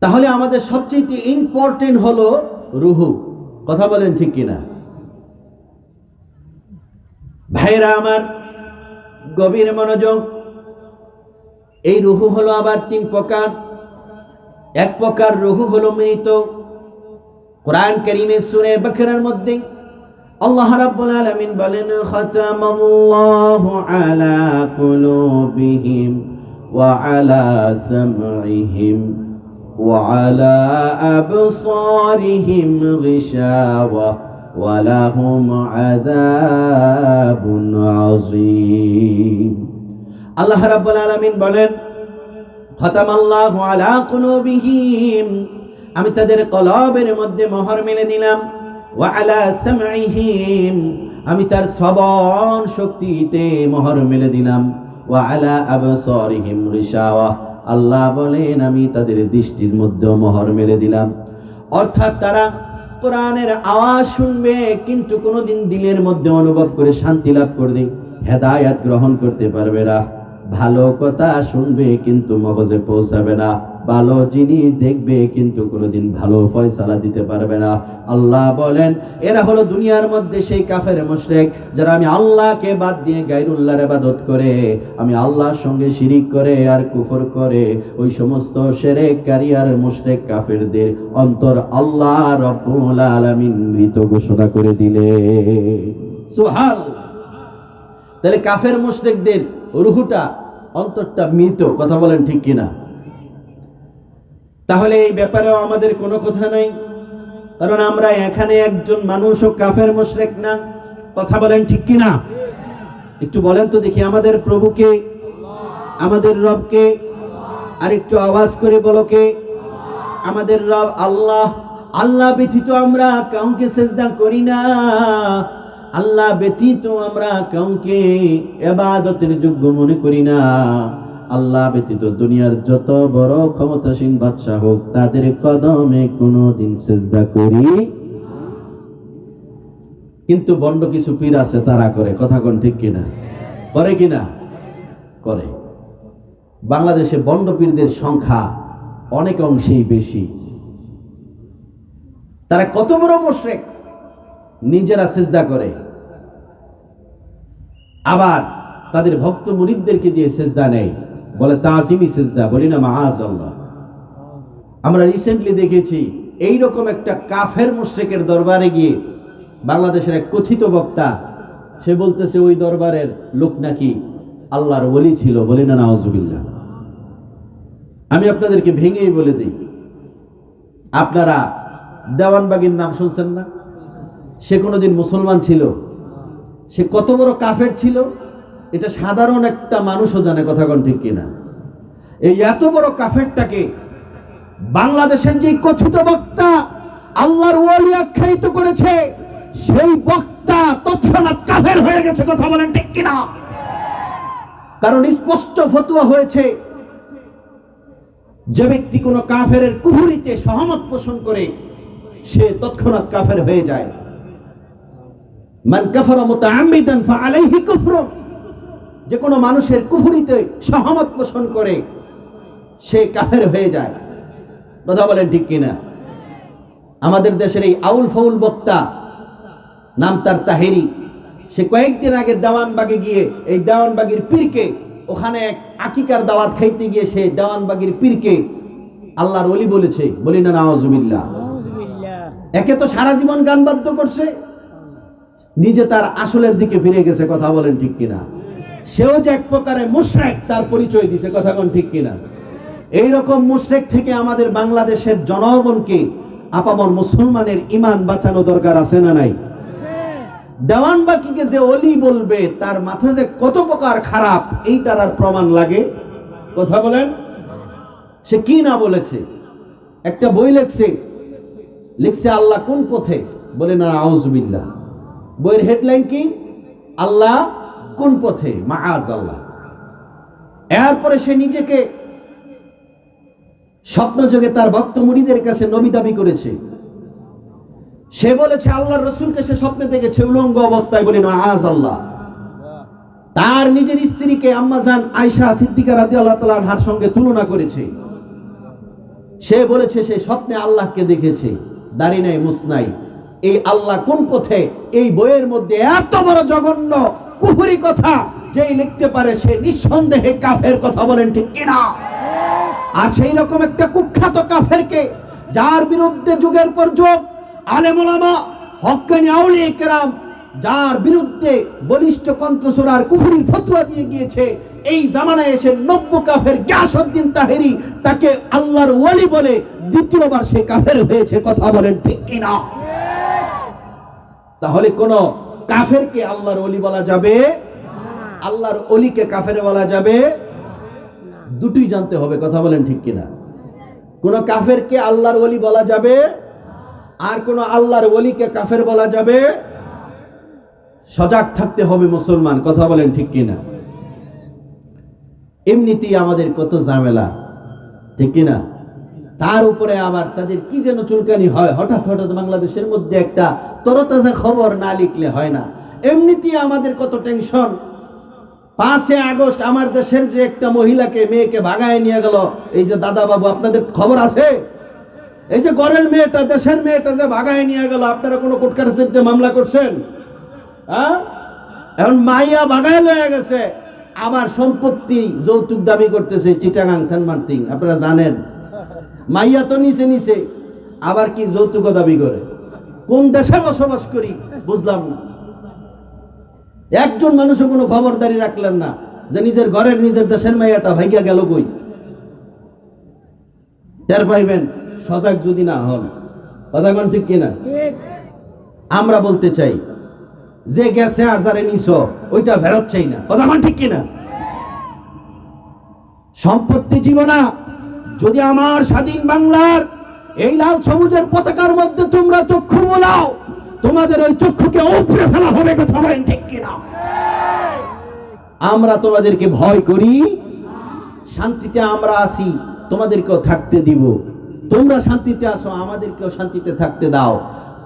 তাহলে আমাদের সবচেয়ে ইম্পর্টেন্ট হলো রূহ, কথা বলেন ঠিক কিনা? ভাইরা আমার, গভীর মনোযোগ। এই রূহ হলো আবার তিন প্রকার। এক প্রকার রূহ হলো মৃত। কোরআন কারীমের সূরা বাকারার মধ্যে আল্লাহ রাব্বুল আলামিন বলেন খাতামাল্লাহু আলা কুলুবিহিম ওয়া আলা সামঈহিম ওয়া আলা আবসারিহিম গিশাওয়া ওয়া লাহুম আযাবুন আযীম। আল্লাহ রাব্বুল আলামিন বলেন খাতামাল্লাহু আলা কুলুবিহিম, আমি তাদের কলবের মধ্যে মোহর মেলে দিলাম। ওয়া আলা সামঈহিম, আমি তার শ্রবণ শক্তিতে মোহর মেলে দিলাম। ওয়া আলা আবসারিহিম গিশাওয়া, আল্লাহ বলেন আমি তাদের দৃষ্টির মধ্যে মোহর মেলে দিলাম। অর্থাৎ তারা কোরআনের আওয়াজ শুনবে, কিন্তু কোনোদিন দিলের মধ্যে অনুভব করে শান্তি লাভ করবে, হেদায়েত গ্রহণ করতে পারবে না। ভালো কথা শুনবে কিন্তু মগজে পৌঁছাবে না, ভালো জিনিস দেখবে কিন্তু কোনোদিন ভালো ফয়সালা দিতে পারবে না। আল্লাহ বলেন এরা হলো দুনিয়ার মধ্যে সেই কাফের মুশরিক, যারা আমি আল্লাহকে বাদ দিয়ে গায়রুল্লাহর ইবাদত করে, আমি আল্লাহর সঙ্গে শিরিক করে আর কুফর করে, ওই সমস্ত শিরককারী আর মুশরিক কাফেরদের অন্তর আল্লাহ রাব্বুল আলামিন মৃত ঘোষণা করে দিলেন। সুবহানাল্লাহ। তাহলে কাফের মুশরিকদের রূহটা, অন্তরটা মৃত, কথা বলেন ঠিক কিনা? তাহলে এই ব্যাপারেও আমাদের কোনো কথা নাই, কারণ আমরা এখানে একজন মানুষও কাফের মুশরিক না, কথা বলেন ঠিক কিনা? একটু বলেন তো দেখি, আমাদের প্রভুকে, আমাদের রবকে, আর একটু আওয়াজ করে বলো কে? আমাদের রব আল্লাহ। আল্লাহ ব্যতীত আমরা কাউকে সিজদা করি না, আল্লাহ ব্যতীত আমরা কাউকে ইবাদতের যোগ্য মনে করি না। আল্লাহ ব্যতীত দুনিয়ার যত বড় ক্ষমতাসীন বাদশা হোক, তাদের কদমে কোনোদিন সিজদা করি। কিন্তু বন্ড কিছু পীর আছে, তারা করে, কথা কোন ঠিক কিনা? করে কিনা? করে। বাংলাদেশে বন্ড পীরদের সংখ্যা অনেক অংশেই বেশি। তারা কত বড় মুশরিক, নিজেরা সিজদা করে, আবার তাদের ভক্ত মুরিদদেরকে দিয়ে সিজদা নেয়, বলে তাজিমি সিজদা, বলি না মাআযাল্লাহ। আমরা রিসেন্টলি দেখেছি এইরকম একটা কাফের মুশরিকের দরবারে গিয়ে বাংলাদেশের এক কথিত বক্তা, সে বলতেছে ওই দরবারের লোক নাকি আল্লাহর ওলি ছিল, বলি না নাউজুবিল্লাহ। আমি আপনাদেরকে ভেঙেই বলে দিই, আপনারা দেওয়ানবাগীর নাম শুনছেন না? সে কোনোদিন মুসলমান ছিল? সে কত বড় কাফের ছিল এটা সাধারণ একটা মানুষও জানে, কথা কোন ঠিক কিনা? এই এত বড় কাফেরটাকে বাংলাদেশের যে কথিত বক্তা আল্লাহর ওলি আখ্যায়িত করেছে, সেই বক্তা তৎক্ষণাৎ কাফের হয়ে গেছে, কথা বলেন ঠিক কিনা? কারণ স্পষ্ট ফতোয়া হয়েছে, যে ব্যক্তি কোনো কাফের কুফরিতে সহমত পোষণ করে সে তৎক্ষণাৎ কাফের হয়ে যায়। মান কাফারা মুতাআম্মিদান ফাআলাইহি কুফরু, যে কোনো মানুষের কুফরিতে সহমত পোষণ করে সে কাফের হয়ে যায়, কথা বলেন ঠিক কিনা? আমাদের দেশের এই আউল ফাউল বক্তা নাম তার তাহেরি, সে কয়েকদিন আগে দেওয়ানবাগে গিয়ে এই দেওয়ানবাগির পীরকে, ওখানে এক আকিকার দাওয়াত খাইতে গিয়ে সে দেওয়ানবাগির পীরকে আল্লাহর ওলি বলেছে, বলি না নাউজুবিল্লাহ। একে তো সারা জীবন গান বাদ্য করছে, নিজে তার আসলের দিকে ফিরে গেছে, কথা বলেন ঠিক কিনা? সেও যে এক প্রকারে মুশরিক তার পরিচয় দিছে, কথা কোন ঠিক কিনা? এইরকম মুশরিক থেকে আমাদের বাংলাদেশের জনগণকে, আপামর মুসলমানের ঈমান বাঁচানো দরকার আছে না নাই? দেওয়ানবাগিকে যে ওলি বলবে তার মাথা যে কত প্রকার খারাপ, এইটার আর প্রমাণ লাগে? কথা বলেন। সে কি না বলেছে, একটা বই লিখছে আল্লাহ কোন পথে, বলে না আউযুবিল্লাহ। বইয়ের হেডলাইন কি? আল্লাহ কোন পথে, মাআযাল্লাহ। এরপরে সে নিজেকে স্বপ্নযোগে তার ভক্ত মুরিদের কাছে নবী দাবি করেছে। সে বলেছে আল্লাহর রাসূলকে সে স্বপ্নে দেখেছে উলঙ্গ অবস্থায়, বলি মাআযাল্লাহ। তার নিজের স্ত্রীকে আম্মাজান আয়েশা সিদ্দিকা রাদিয়াল্লাহু তাআলা আনহার সঙ্গে তুলনা করেছে। সে বলেছে সে স্বপ্নে আল্লাহকে দেখেছে, দাড়ি নাই মুছ নাই। এই আল্লাহ কোন পথে, এই বইয়ের মধ্যে এত বড় জঘন্য কুফরি কথা যেই লিখতে পারে সে নিঃসন্দেহে কাফের, কথা বলেন ঠিক কিনা? আর সেই রকম একটা কুখ্যাত কাফেরকে, যার বিরুদ্ধে যুগের পর যুগ আলেম ওলামা হক্কানি আউলিয়া কেরাম যার বিরুদ্ধে বলিষ্ঠ কণ্ঠস্বর কুফরির ফতোয়া দিয়ে গিয়েছে, এই জামানায় এসে নব্য কাফের গিয়াসউদ্দিন তাহেরি তাকে আল্লাহর ওলি বলে দ্বিতীয়বার সে কাফের হয়েছে, কথা বলেন ঠিক কিনা? তাহলে কোন কাফেরকে আল্লাহর ওলি বলা যাবে? আল্লাহর ওলিকে কাফের বলা যাবে? দুটোই জানতে হবে, কথা বলেন ঠিক কিনা? কোন কাফেরকে আল্লাহর ওলি বলা যাবে, আর কোন আল্লাহর ওলিকে কাফের বলা যাবে। সজাগ থাকতে হবে মুসলমান, কথা বলেন ঠিক কিনা? এমনিতেই আমাদের কত ঝামেলা, ঠিক কিনা? তার উপরে আবার তাদের কি যেন চুলকানি হয়, হঠাৎ হঠাৎ বাংলাদেশের মধ্যে একটা তরতাজা খবর না লিখলে হয় না। এমনিতেই আমাদের কত টেনশন। 5 আগস্ট আমার দেশের যে একটা মহিলাকে, মেয়েকে ভাগায় নিয়ে গেল, এই যে দাদা বাবু আপনাদের খবর আছে? এই যে গরের মেয়েটা, দেশের মেয়েটা যে ভাগায় নিয়ে গেল, আপনারা কোনো কোর্ট কাছারিতে মামলা করছেন? হ্যাঁ, এখন মাইয়া ভাগায় লয়ে গেছে, আবার সম্পত্তি যৌতুক দাবি করতেছে চিটাগাং সেন্ট মার্টিন, আপনারা জানেন। মাইয়া তো নিচে আবার কি যৌতুক দাবি করে? কোন দেশে বসবাস করি বুঝলাম না। একজন মানুষও কোনো খবরদারি রাখলেন না যে নিজের ঘরের নিজের দেশের মাইয়াটা ভাইগা গেল কই। টের পাইবেন সজাগ যদি না হন, কথা কোন ঠিক কিনা? আমরা বলতে চাই যে গেছে আর যারে নিছ ওইটা ফেরত চাই না, কথা কোন ঠিক কিনা? সম্পত্তি জীবনা যদি আমার স্বাধীন বাংলার এই লাল সবুজের পতাকার মধ্যে তোমরা চক্ষু বোলাও, তোমাদের ওই চক্ষুকে উপরে ফেলা হবে, কথা বলেন ঠিক কিনা? আমরা তোমাদেরকে ভয় করি, শান্তিতে আমরা আসি, তোমাদেরকেও থাকতে দিব। তোমরা শান্তিতে আসো, আমাদেরকেও শান্তিতে থাকতে দাও।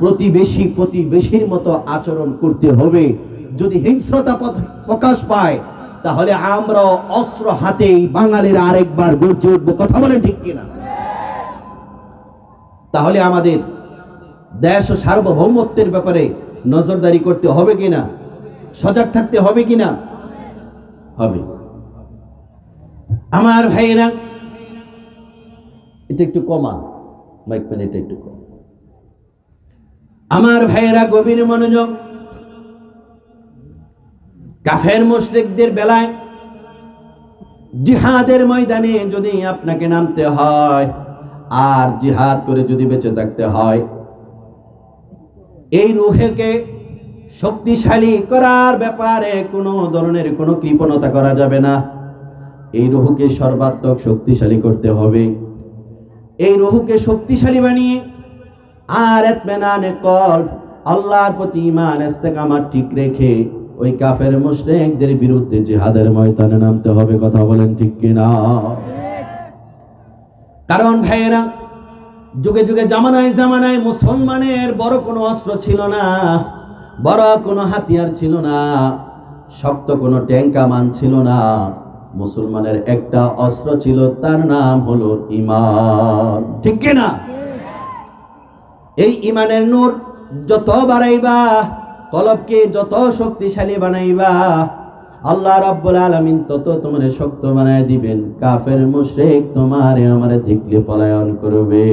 প্রতিবেশীর মতো আচরণ করতে হবে। যদি হিংস্রতা প্রকাশ পায় তাহলে আমরাও অস্ত্র হাতেই বাঙালির আরেকবার গর্জে উঠবো, কথা বলেন ঠিক কিনা? তাহলে আমাদের দেশ ও সার্বভৌমত্বের ব্যাপারে নজরদারি করতে হবে কিনা, সজাগ থাকতে হবে কিনা? হবে। আমার ভাইয়েরা, এটা একটু কমান, মাইক পেন এটা একটু কম। আমার ভাইয়েরা গভীর মনোযোগ। কাফের মুশরিকদের বেলায় জিহাদের ময়দানে যদি আপনাকে নামতে হয় আর জিহাদ করে যদি বেঁচে থাকতে হয়, এই রুহকে শক্তিশালী করার ব্যাপারে কোনো ধরনের কোনো কৃপণতা করা যাবে না। এই রূহকে সর্বাত্মক শক্তিশালী করতে হবে। এই রূহকে শক্তিশালী বানিয়ে আর ইতমিনানে কলব, আল্লাহর প্রতি ঈমান ইস্তেকামাত ঠিক রেখে ওই কাফের মুশরিকদের বিরুদ্ধে জিহাদের ময়দানে নামতে হবে। কথা বলেন ঠিক কিনা? কারণ ভাইয়েরা, যুগে যুগে জামানায় জামানায় মুসলমানের বড় কোনো অস্ত্র ছিল না, বড় কোনো হাতিয়ার ছিল না, শক্ত কোনো ট্যাঙ্ক কামান ছিল না। মুসলমানের একটা অস্ত্র ছিল, তার নাম হলো ঈমান। ঠিক কিনা? এই ঈমানের নূর যত বাড়াইবা, কলবকে যত শক্তিশালী বানাইবা, আল্লাহ রাব্বুল আলামিন তত তোমারে শক্ত বানায় দিবেন। কাফের মুশরিক তোমারে আমারে দেখলে পলায়ন করবে।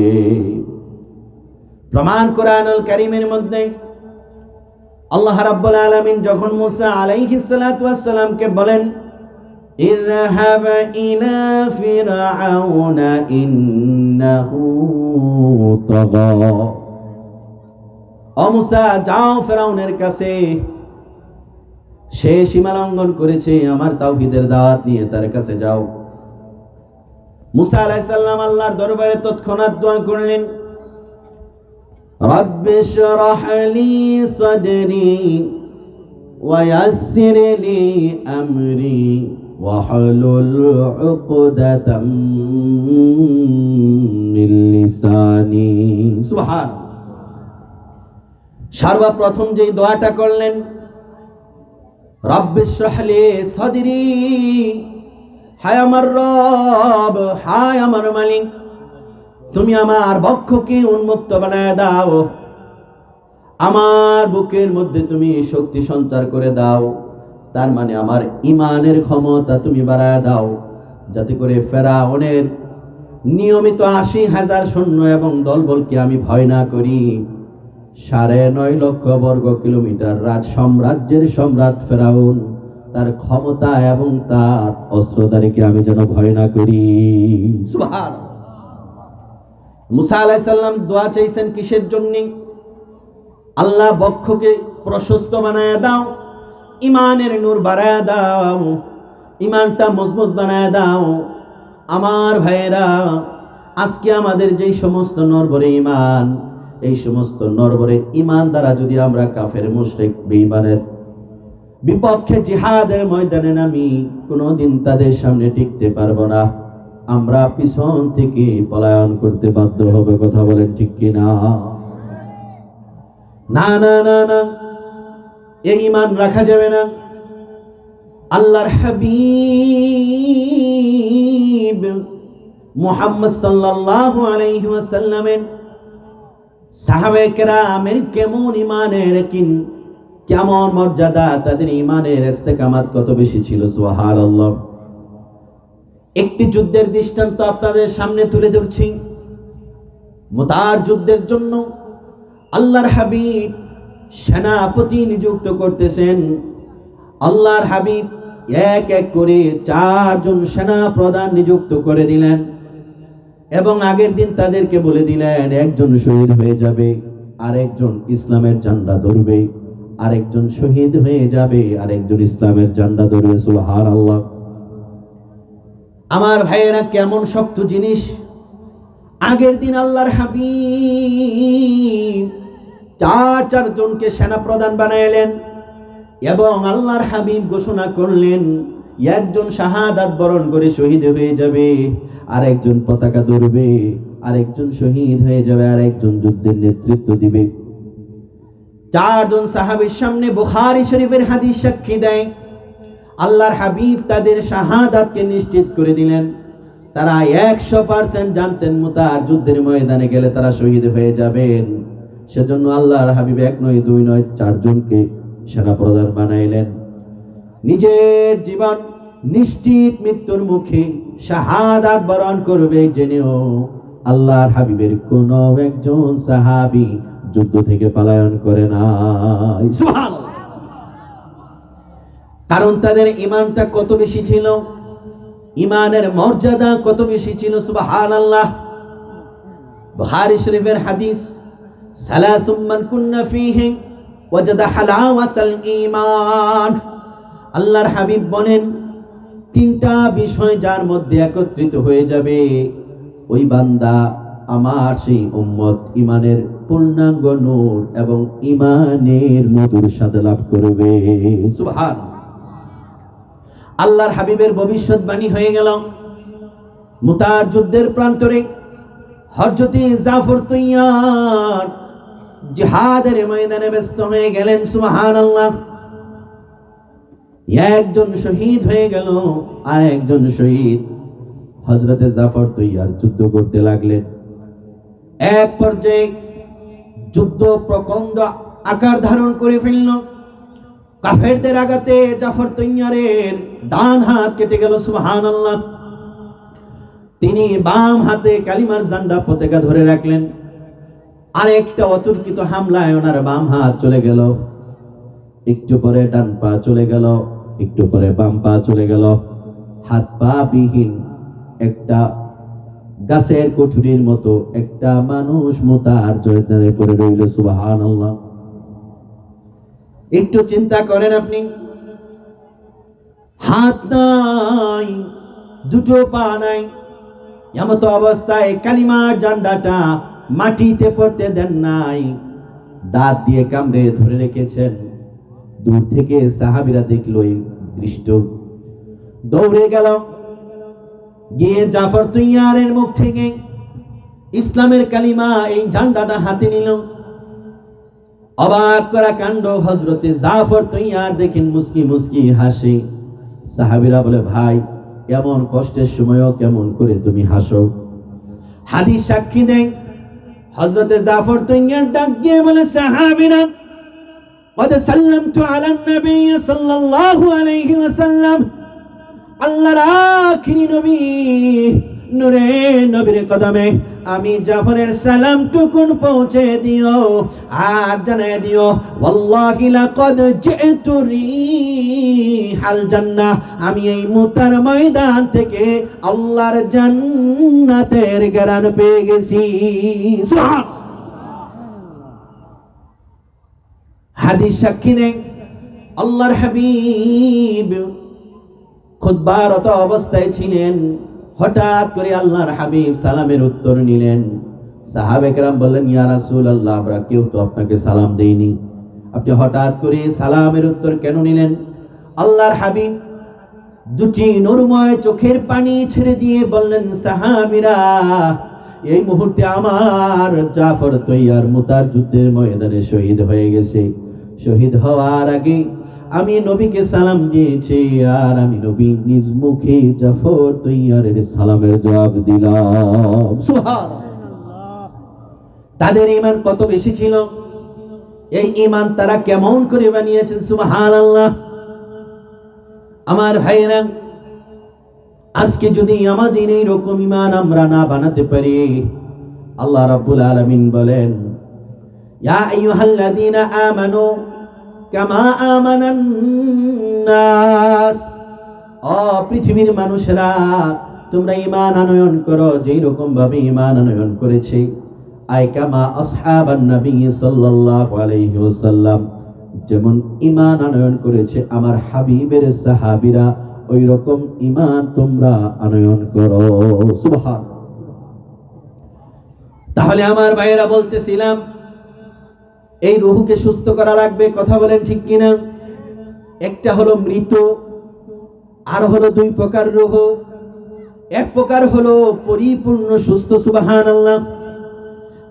প্রমাণ কোরআনুল কারীমের মধ্যে আল্লাহ রাব্বুল আলামিন যখন মুসা আলাইহিস সালাতু ওয়াস সালামকে বলেন, ইযহাব ইলা ফিরআউনা ইন্নাহু তাগা, ও মুসা যাও ফিরআউনের কাছে, সে সীমা লঙ্ঘন করেছে, আমার তাওহীদের দাওয়াত নিয়ে তার কাছে যাও। মুসা আলাইহিস সালাম আল্লাহর দরবারে তৎক্ষণাৎ দোয়া করলেন, রাব্বি শরহ লি সাদরি ওয়া ইয়াসসির লি আমরি ওয়াহলুল উকদাতাম মিন লিসানি। সুবহানাল্লাহ। সর্বপ্রথম যেই দোয়াটা করলেন, রাব্বি শরহ লি সাদরি, হায় আমার রব, হায় আমার মালিক, তুমি আমার বক্ষকে উন্মুক্ত বানায় দাও, আমার বুকের মধ্যে তুমি শক্তি সঞ্চার করে দাও। তার মানে আমার ঈমানের ক্ষমতা তুমি বাড়ায় দাও, যাতে করে ফেরাউনের নিয়মিত ৮০,০০০ সৈন্য এবং দলবলকে আমি ভয় না করি। ৯.৫ লক্ষ বর্গ কিলোমিটার রাজ সাম্রাজ্যের সম্রাট ফেরাউন, তার ক্ষমতা এবং তার অস্ত্রধারীকে আমি যেন ভয় না করি। সুবহানাল্লাহ। মুসা আলাইহিস সালাম দোয়া চাইছেন কিসের জন্য? আল্লাহ বক্ষকে প্রশস্ত বানায় দাও, ঈমানের নূর বাড়ায় দাও, ঈমানটা মজবুত বানায় দাও। আমার ভাইয়েরা, আজকে আমাদের যেই সমস্ত নরবরে ঈমান, এই সমস্ত নরবরে ঈমান দ্বারা যদি আমরা কাফের মুশরিক বেঈমানের বিপক্ষে জিহাদের ময়দানে নামি, কোনোদিন তাদের সামনে টিকতে পারবো না। আমরা পিছন থেকে পলায়ন করতে বাধ্য হবে। কথা বলেন ঠিক কিনা? না না না না, এই ঈমান রাখা যাবে না। আল্লাহর হাবিব মুহাম্মদ সাল্লাল্লাহু আলাইহি ওয়াসাল্লামের সাহাবায়ে কেরামের কেমন ঈমানের কেমন মর্যাদা, তাদের ঈমানের ইস্তেকামাত কত বেশি ছিল। সুবহানাল্লাহ। একটি যুদ্ধের দৃষ্টান্ত আপনাদের সামনে তুলে ধরছি। মুতার যুদ্ধের জন্য আল্লাহর হাবিব সেনাপতি নিযুক্ত করতেছেন। আল্লাহর হাবিব এক এক করে 4 জন সেনা প্রধান নিযুক্ত করে দিলেন এবং আগের দিন তাদেরকে বলে দিলেন, একজন শহীদ হয়ে যাবে, আরেকজন ইসলামের ঝান্ডা ধরবে, আরেকজন শহীদ হয়ে যাবে, আরেকজন ইসলামের ঝান্ডা ধরবে। সুবহানাল্লাহ। আমার ভাইয়েরা, কেমন শক্ত জিনিস! আগের দিন আল্লাহর হাবিব 4 জনকে সেনা প্রধান বানাইলেন এবং আল্লাহর হাবিব ঘোষণা করলেন, একজন শাহাদাত বরণ করে শহীদ হয়ে যাবে, আরেকজন পতাকা ধরবে, আরেকজন শহীদ হয়ে যাবে, আরেকজন যুদ্ধের নেতৃত্ব দিবে। 4 জন সাহাবীর সামনে বুখারী শরীফের হাদিস সাক্ষী দেয়, আল্লাহর হাবিব তাদের শাহাদাতকে নিশ্চিত করে দিলেন। তারা 100% জানতেন মুতার যুদ্ধের ময়দানে গেলে তারা শহীদ হয়ে যাবেন। সেজন্য আল্লাহর হাবিব 1 নয় 2 নয় 4 জনকে সেনা প্রধান বানাইলেন। নিজের জীবন নিশ্চিত মৃত্যুর মুখে শাহাদাত বরণ করবে জেনেও আল্লাহর হাবিবের কোন একজন সাহাবী যুদ্ধ থেকে পলায়ন করে না। সুবহানাল্লাহ। কারণ তাদের ঈমানটা কত বেশি ছিল, ঈমানের মর্যাদা কত বেশি ছিল। সুবহানাল্লাহ। বুখারী শরীফের হাদিস, সালাসুম মান কুন্না ফীহি ওয়াজাদা হালাওয়াতাল ঈমান। আল্লাহর হাবিব বলেন, তিনটা বিষয় যার মধ্যে একত্রিত হয়ে যাবে, ওই বান্দা আমার সেই উম্মত ইমানের পূর্ণাঙ্গ নূর এবং ইমানের মধুর স্বাদ লাভ করবে। সুবহানাল্লাহ। আল্লাহর হাবিবের ভবিষ্যৎবাণী হয়ে গেল। মুতার যুদ্ধের প্রান্তরে হযরত জাফর তৈয়ার জিহাদের ময়দানে ব্যস্ত হয়ে গেলেন। সুবহানাল্লাহ। একজন শহীদ হয়ে গেল, আর একজন শহীদ। হযরত জাফর তৈয়ার যুদ্ধ করতে লাগলেন। এক পর্যায়ে যুদ্ধ প্রচন্ড আকার ধারণ করে ফেলল। কাফেরদের আঘাতে জাফর তৈয়ারের ডান হাত কেটে গেল। সুবহানাল্লাহ। তিনি বাম হাতে কালিমার ঝান্ডা পতাকা ধরে রাখলেন। আরেকটা অতর্কিত হামলায় ওনার বাম হাত চলে গেল। একটু পরে ডান পা চলে গেল, একটু পরে বাম পা চলে গেল। হাত পা বিহীন একটা গাছের কুঠুরির মতো একটা মানুষ মুতার জয়দানে পড়ে রইল। সুবহানাল্লাহ। একটু চিন্তা করেন আপনি, হাত নাই, দুটো পা নাই, এমত অবস্থায় কালিমার ঝান্ডাটা মাটিতে পড়তে দেন নাই, দাঁত দিয়ে কামড়ে ধরে রেখেছেন। দূর থেকে সাহাবীরা দেখলো এই দৃশ্য, দৌড়ে গেল, গিয়ে জাফর তৈয়ারের মুখ থেকে ইসলামের কালিমা এই ঝান্ডাটা হাতে নিল। অবাক করা কাণ্ড, হযরতে জাফর তৈয়ার দেখেন মুস্কি মুস্কি হাসে। সাহাবীরা বলে, ভাই এমন কষ্টের সময়ও কেমন করে তুমি হাসো? হাদিস সাক্ষী দেন, হযরতে জাফর তৈয়ার ডাক দিয়ে বলে, সাহাবীরা قد سلمت على النبي صلى الله عليه وسلم, আল্লাহর আখিরি নবী নূরে নবীর কদমে আমি জাফরের সালাম টুকুন পৌঁছে দিও, আর জানায় দিও, ওয়াল্লাহি লাকাদ জিতু রিহাল জান্নাহ, আমি এই মুতার ময়দান থেকে আল্লাহর জান্নাতের ঘ্রাণ পেয়ে গেছি। সুবহান। হাদিস সাক্ষী নেই, আল্লাহর হাবিব খুতবারত অবস্থায় ছিলেন। হঠাৎ করে আল্লাহর হাবিব সালামের উত্তর নিলেন। সাহাবে কেরাম বললেন, ইয়া রাসূলুল্লাহ, আমরা কেউ তো আপনাকে সালাম দেইনি, আপনি হঠাৎ করে সালামের উত্তর কেন নিলেন? আল্লাহর হাবিব দুটি নূরময় চোখের পানি ছেড়ে দিয়ে বললেন, সাহাবীরা, এই মুহূর্তে আমার জাফর তৈয়ার মুতার যুদ্ধের ময়দানে শহীদ হয়ে গেছে। শহীদ হওয়ার আগে আমি নবীকে সালাম দিয়েছি, আর আমি নবী নিজ মুখে জাফর তৈয়ারের সালামের জবাব দিলাম। সুবহানাল্লাহ। তাদের ঈমান কত বেশি ছিল, এই ঈমান তারা কেমন করে বানিয়েছেন। সুবহানাল্লাহ। আমার ভাইরা, আজকে যদি আমাদের এই রকম ঈমান আমরা না বানাতে পারি, আল্লাহ রাব্বুল আলামিন বলেন, ইয়া আইয়ুহাল্লাযীনা আমানু কামা আমানান নাস, ও পৃথিবীর মানুষেরা, তোমরা ঈমান আনয়ন করো যেই রকম ভাবে ঈমান আনয়ন করেছে আই কামা আসহাবান নবী সাল্লাল্লাহু আলাইহি ওয়াসাল্লাম, যেমন ঈমান আনয়ন করেছে আমার হাবিবের সাহাবীরা, ওই রকম ঈমান তোমরা আনয়ন করো। সুবহান। তাহলে আমার ভাইয়েরা, বলতেছিলাম এই রূহকে সুস্থ করা লাগবে। কথা বলেন ঠিক কিনা? একটা হলো মৃত, আর হলো দুই প্রকার রূহ। এক প্রকার হলো পরিপূর্ণ সুস্থ, সুবহানাল্লাহ,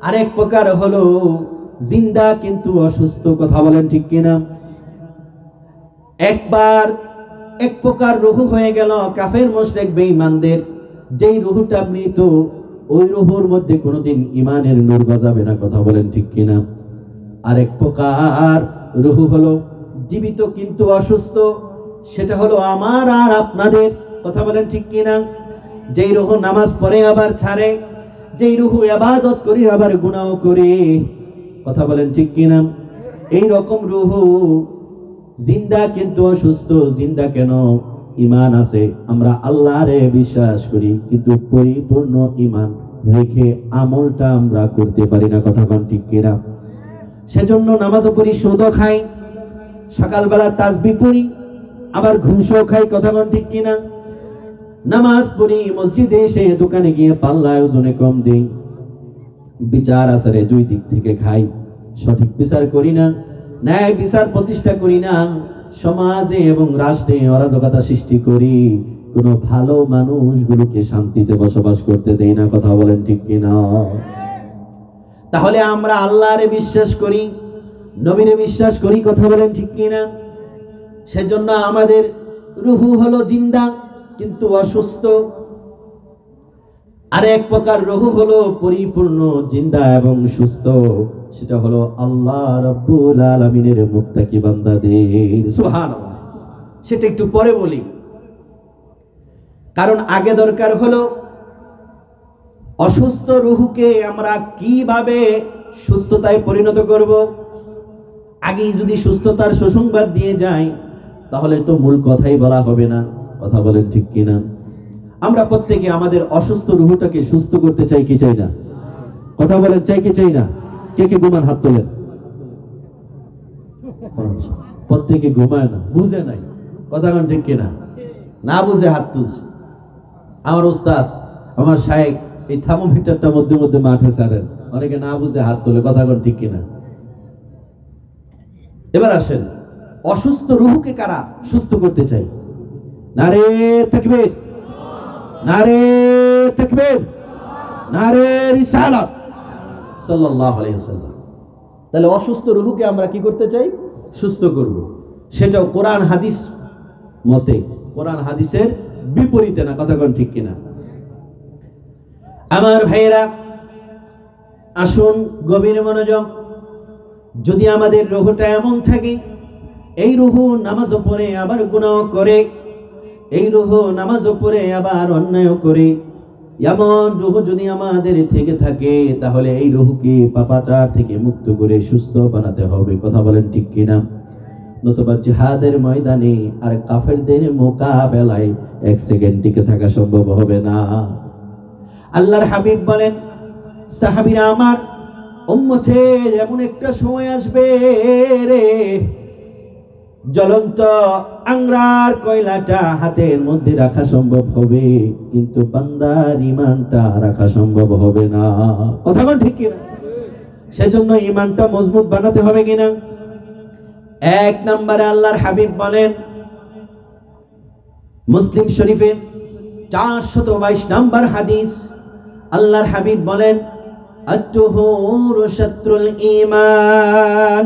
আর এক প্রকার হলো জিন্দা কিন্তু অসুস্থ। কথা বলেন ঠিক কিনা? একবার এক প্রকার রূহ হয়ে গেল কাফের মুশরিক বেঈমানদের, যেই রূহটা মৃত, ওই রূহের মধ্যে কোনোদিন ঈমানের নূর গজাবে না। কথা বলেন ঠিক কিনা? আরেক প্রকার রূহ হলো জীবিত কিন্তু অসুস্থ, সেটা হলো আমার আর আপনাদের। কথা বলেন ঠিক কিনা? যেই রূহ নামাজ পড়ে আবার ছাড়ে, যেই রূহ ইবাদত করে আবার গুনাহ করে। কথা বলেন ঠিক কিনা? এই রকম রূহ জিন্দা কিন্তু অসুস্থ। জিন্দা কেন? ঈমান আছে, আমরা আল্লাহরে বিশ্বাস করি, কিন্তু পরিপূর্ণ ঈমান রেখে আমলটা আমরা করতে পারি না। কথা বলেন ঠিক কিনা? সেজন্য নামাজও পড়ি, সুদও খাই, সকালবেলা তাসবিহ পড়ি, আবার ঘুষও খাই। কথা বল ঠিক কিনা? নামাজ পড়ি, মসজিদে এসে দোকানে গিয়ে পাল্লায় ওজনে কম দিই, বিচার আচারে দুই দিক থেকে খাই, সঠিক বিচার করি না, ন্যায় বিচার প্রতিষ্ঠা করি না, সমাজে এবং রাষ্ট্রে অরাজকতা সৃষ্টি করি, কোন ভালো মানুষগুলোকে শান্তিতে বসবাস করতে দেই না। কথা বলেন ঠিক কিনা? তাহলে আমরা আল্লাহরে বিশ্বাস করি, নবীরে বিশ্বাস করি। কথা বলেন ঠিক কিনা? সেজন্য আমাদের রুহু হলো জিন্দা কিন্তু অসুস্থ, আর এক প্রকার রুহু হলো পরিপূর্ণ জিন্দা এবং সুস্থ, সেটা হলো আল্লাহ রাব্বুল আলামিনের মুত্তাকি বান্দাদের। সুবহানাল্লাহ। সেটা একটু পরে বলি, কারণ আগে দরকার হলো অসুস্থ রুহুকে আমরা কিভাবে সুস্থতায় পরিণত করব। আগেই যদি সুস্থতার সুসংবাদ দিয়ে যাই তাহলে তো মূল কথাই বলা হবে না। কথা বলেন ঠিক কিনা? আমরা প্রত্যেকে আমাদের অসুস্থ রুহুটাকে সুস্থ করতে চাই কি চাই না? কথা বলেন, চাই কি চাই না? কে কে ঘুমান? হাত তোলেন। প্রত্যেকে ঘুমায় না, বুঝে নাই। কথা বলেন ঠিক কিনা? না বুঝে হাত তুলছে। আমার উস্তাদ, আমার শায়েখ এই থার্মোমিটারটা মধ্যে মধ্যে মাঠে ছাড়েন, অনেকে না বুঝে হাত তোলে। কথা বলেন ঠিক কিনা? এবার আসেন, অসুস্থ রুহুকে কারা সুস্থ করতে চাই? নারে তাকবীর, নারে তাকবীর, নারে রিসালাত সাল্লাল্লাহু আলাইহি ওয়াসাল্লাম। তাহলে অসুস্থ রুহুকে আমরা কি করতে চাই? সুস্থ করব। সেটাও কোরআন হাদিস মতে, কোরআন হাদিসের বিপরীতে না। কথা কোন ঠিক কিনা? আমার ভাইয়েরা আসুন গভীর মনোযোগ। যদি আমাদের রুহটা এমন থাকে, এই রুহু নামাজও পড়ে আবার গুনাহ করে, এই রুহু নামাজও পড়ে আবার অন্যায় করে, এমন রুহু যদি আমাদের থেকে থাকে তাহলে এই রুহুকে পাপাচার থেকে মুক্ত করে সুস্থ বানাতে হবে। কথা বলেন ঠিক কিনা? নতুবা জিহাদের ময়দানে আর কাফেরদের মোকাবেলায় এক সেকেন্ড টিকে থাকা সম্ভব হবে না। আল্লাহর হাবিব বলেন, সাহাবীরা আমার, উম্মতের এমন একটা সময় আসবে রে, জ্বলন্ত আংরার কয়লাটা হাতের মধ্যে রাখা সম্ভব হবে কিন্তু বান্দার ঈমানটা রাখা সম্ভব হবে না। কথা বল ঠিক কিনা? সেজন্য ঈমানটা মজবুত বানাতে হবে কিনা? এক নম্বরে আল্লাহর হাবিব বলেন, মুসলিম শরীফের 422 নম্বর হাদিস, আল্লাহর হাবিব বলেন, আত-তুহুরু শাত্রুল ঈমান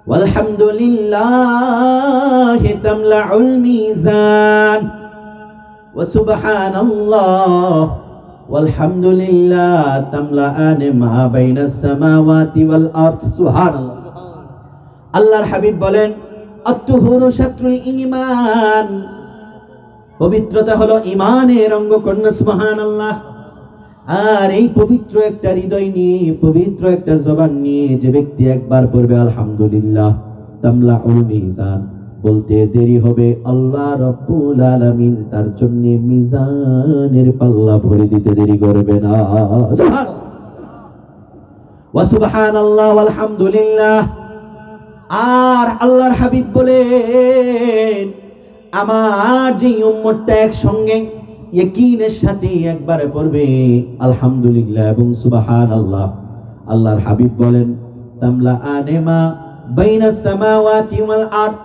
ওয়ালহামদুলিল্লাহি তামলাউল মিজান ওয়া সুবহানাল্লাহ ওয়ালহামদুলিল্লাহ তামলাআন মা বাইনাস সামাওয়াতি ওয়াল আরদ। সুবহানাল্লাহ। আল্লাহর হাবিব বলেন, আত-তুহুরু শাত্রুল ঈমান, পবিত্রতা হলো ঈমানের অঙ্গ। কন্যা সুবহানাল্লাহ। আর এই পবিত্র একটা হৃদয় নিয়ে, পবিত্র একটা জবান নিয়ে যে ব্যক্তি একবার পড়বে আলহামদুলিল্লাহ তামলাউল মিজান, বলতে দেরি হবে, আল্লাহ রাব্বুল আলামিন তার জন্য মিজানের পাল্লা ভরে দিতে দেরি করবে না। সুবহানাল্লাহ। ওয়া সুবহানাল্লাহ ওয়ালহামদুলিল্লাহ। আর আল্লাহর হাবিব বলেন, আমার যে উম্মতটা একসঙ্গে ইয়াকিনের সাথে একবারে পড়বে আলহামদুলিল্লাহ এবং সুবহানাল্লাহ, আল্লাহর হাবিব বলেন, তামলাআনে মা বাইনাস সামাওয়াতি ওয়াল আরদ,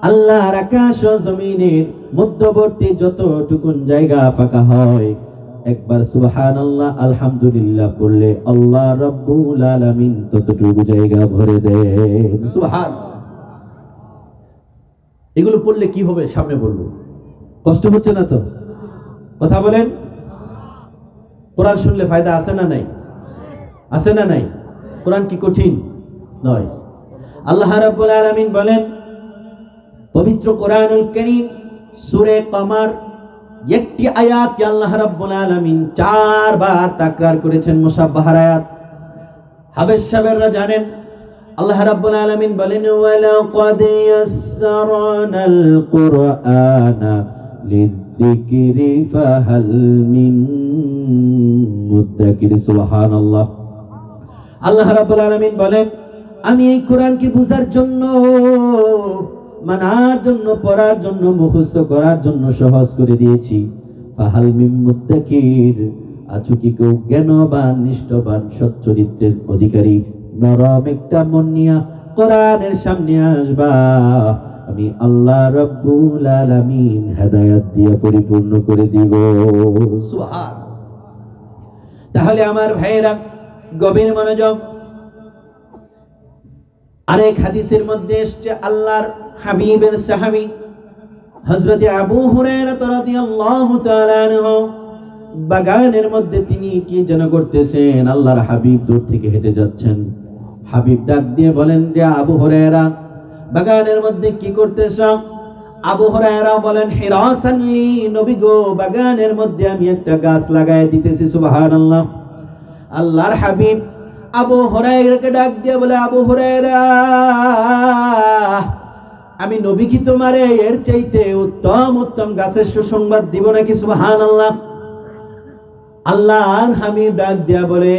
আল্লাহর আকাশ ও জমিনের মধ্যবর্তী যতটুকুন জায়গা ফাঁকা হয়, একবার সুবহানাল্লাহ আলহামদুলিল্লাহ পড়লে আল্লাহ রাব্বুল আলামিন ততটুকু জায়গা ভরে দেন। সুবহানাল্লাহ। এগুলো পড়লে কি হবে সামনে বলবো, কষ্ট হচ্ছে না তো? কথা বলেন। কোরআন শুনলে ফায়দা আছে না নাই? আছে না নাই? কোরআন কি কঠিন নয়? আল্লাহ রাব্বুল আলামিন বলেন পবিত্র কোরআনুল কারীম সূরা কমার একটি আয়াতকে আল্লাহ রাব্বুল আলামিন 4 বার তাকরার করেছেন, মুসাব্বাহার আয়াত। হাফেজ সাহেবরা জানেন, আল্লাহ রাব্বুল আলামিন বলেন, ওয়ালাকাদ ইয়াসসারনাল কুরআনা লিযিকরি ফাহাল মিন মুদ্দাকির। সুবহানাল্লাহ। আল্লাহ রাব্বুল আলামিন বলেন, আমি এই কোরআনকে বুঝার জন্য, মানার জন্য, পড়ার জন্য, মুখস্থ করার জন্য সহজ করে দিয়েছি। ফাহাল মিন মুত্তাকির, আছো কি কেউ জ্ঞানবান, নিষ্ঠবান, সচ্চরিত্রের অধিকারী, নরম একটা মন নিয়া কোরআনের সামনে আসবা, আমি আল্লাহ রাব্বুল আলামিন হেদায়েত দিয়ে পরিপূর্ণ করে দিব। সুবহান। তাহলে আমার ভাইয়েরা, গভীর মনোযোগ। আরেক হাদিসের মধ্যে এসেছে, আল্লাহর হাবিবের সাহাবী হযরতে আবু হুরায়রা রাদিয়াল্লাহু তাআলা আনহু বাগানের মধ্যে তিনি কি যেন করতেছেন, আল্লাহর হাবিব দূর থেকে হেঁটে যাচ্ছেন। হাবিব ডাক দিয়ে বলেন, রে আবু হুরায়রা, বাগানের মধ্যে কি করতেছ? আবু হুরায়রা বলেন, হিরাসান লি, নবী গো, বাগানের মধ্যে আমি একটা গাছ লাগায় দিতেছি। সুবহানাল্লাহ। আল্লাহর হাবিব আবু হুরায়রাকে ডাক দিয়ে বলে, আবু হুরায়রা, আমি নবী কি তোমারে এর চাইতে উত্তম উত্তম গাছের সুসংবাদ দিব নাকি? সুবহানাল্লাহ। আল্লাহর হাবিব ডাক দিয়া বলে,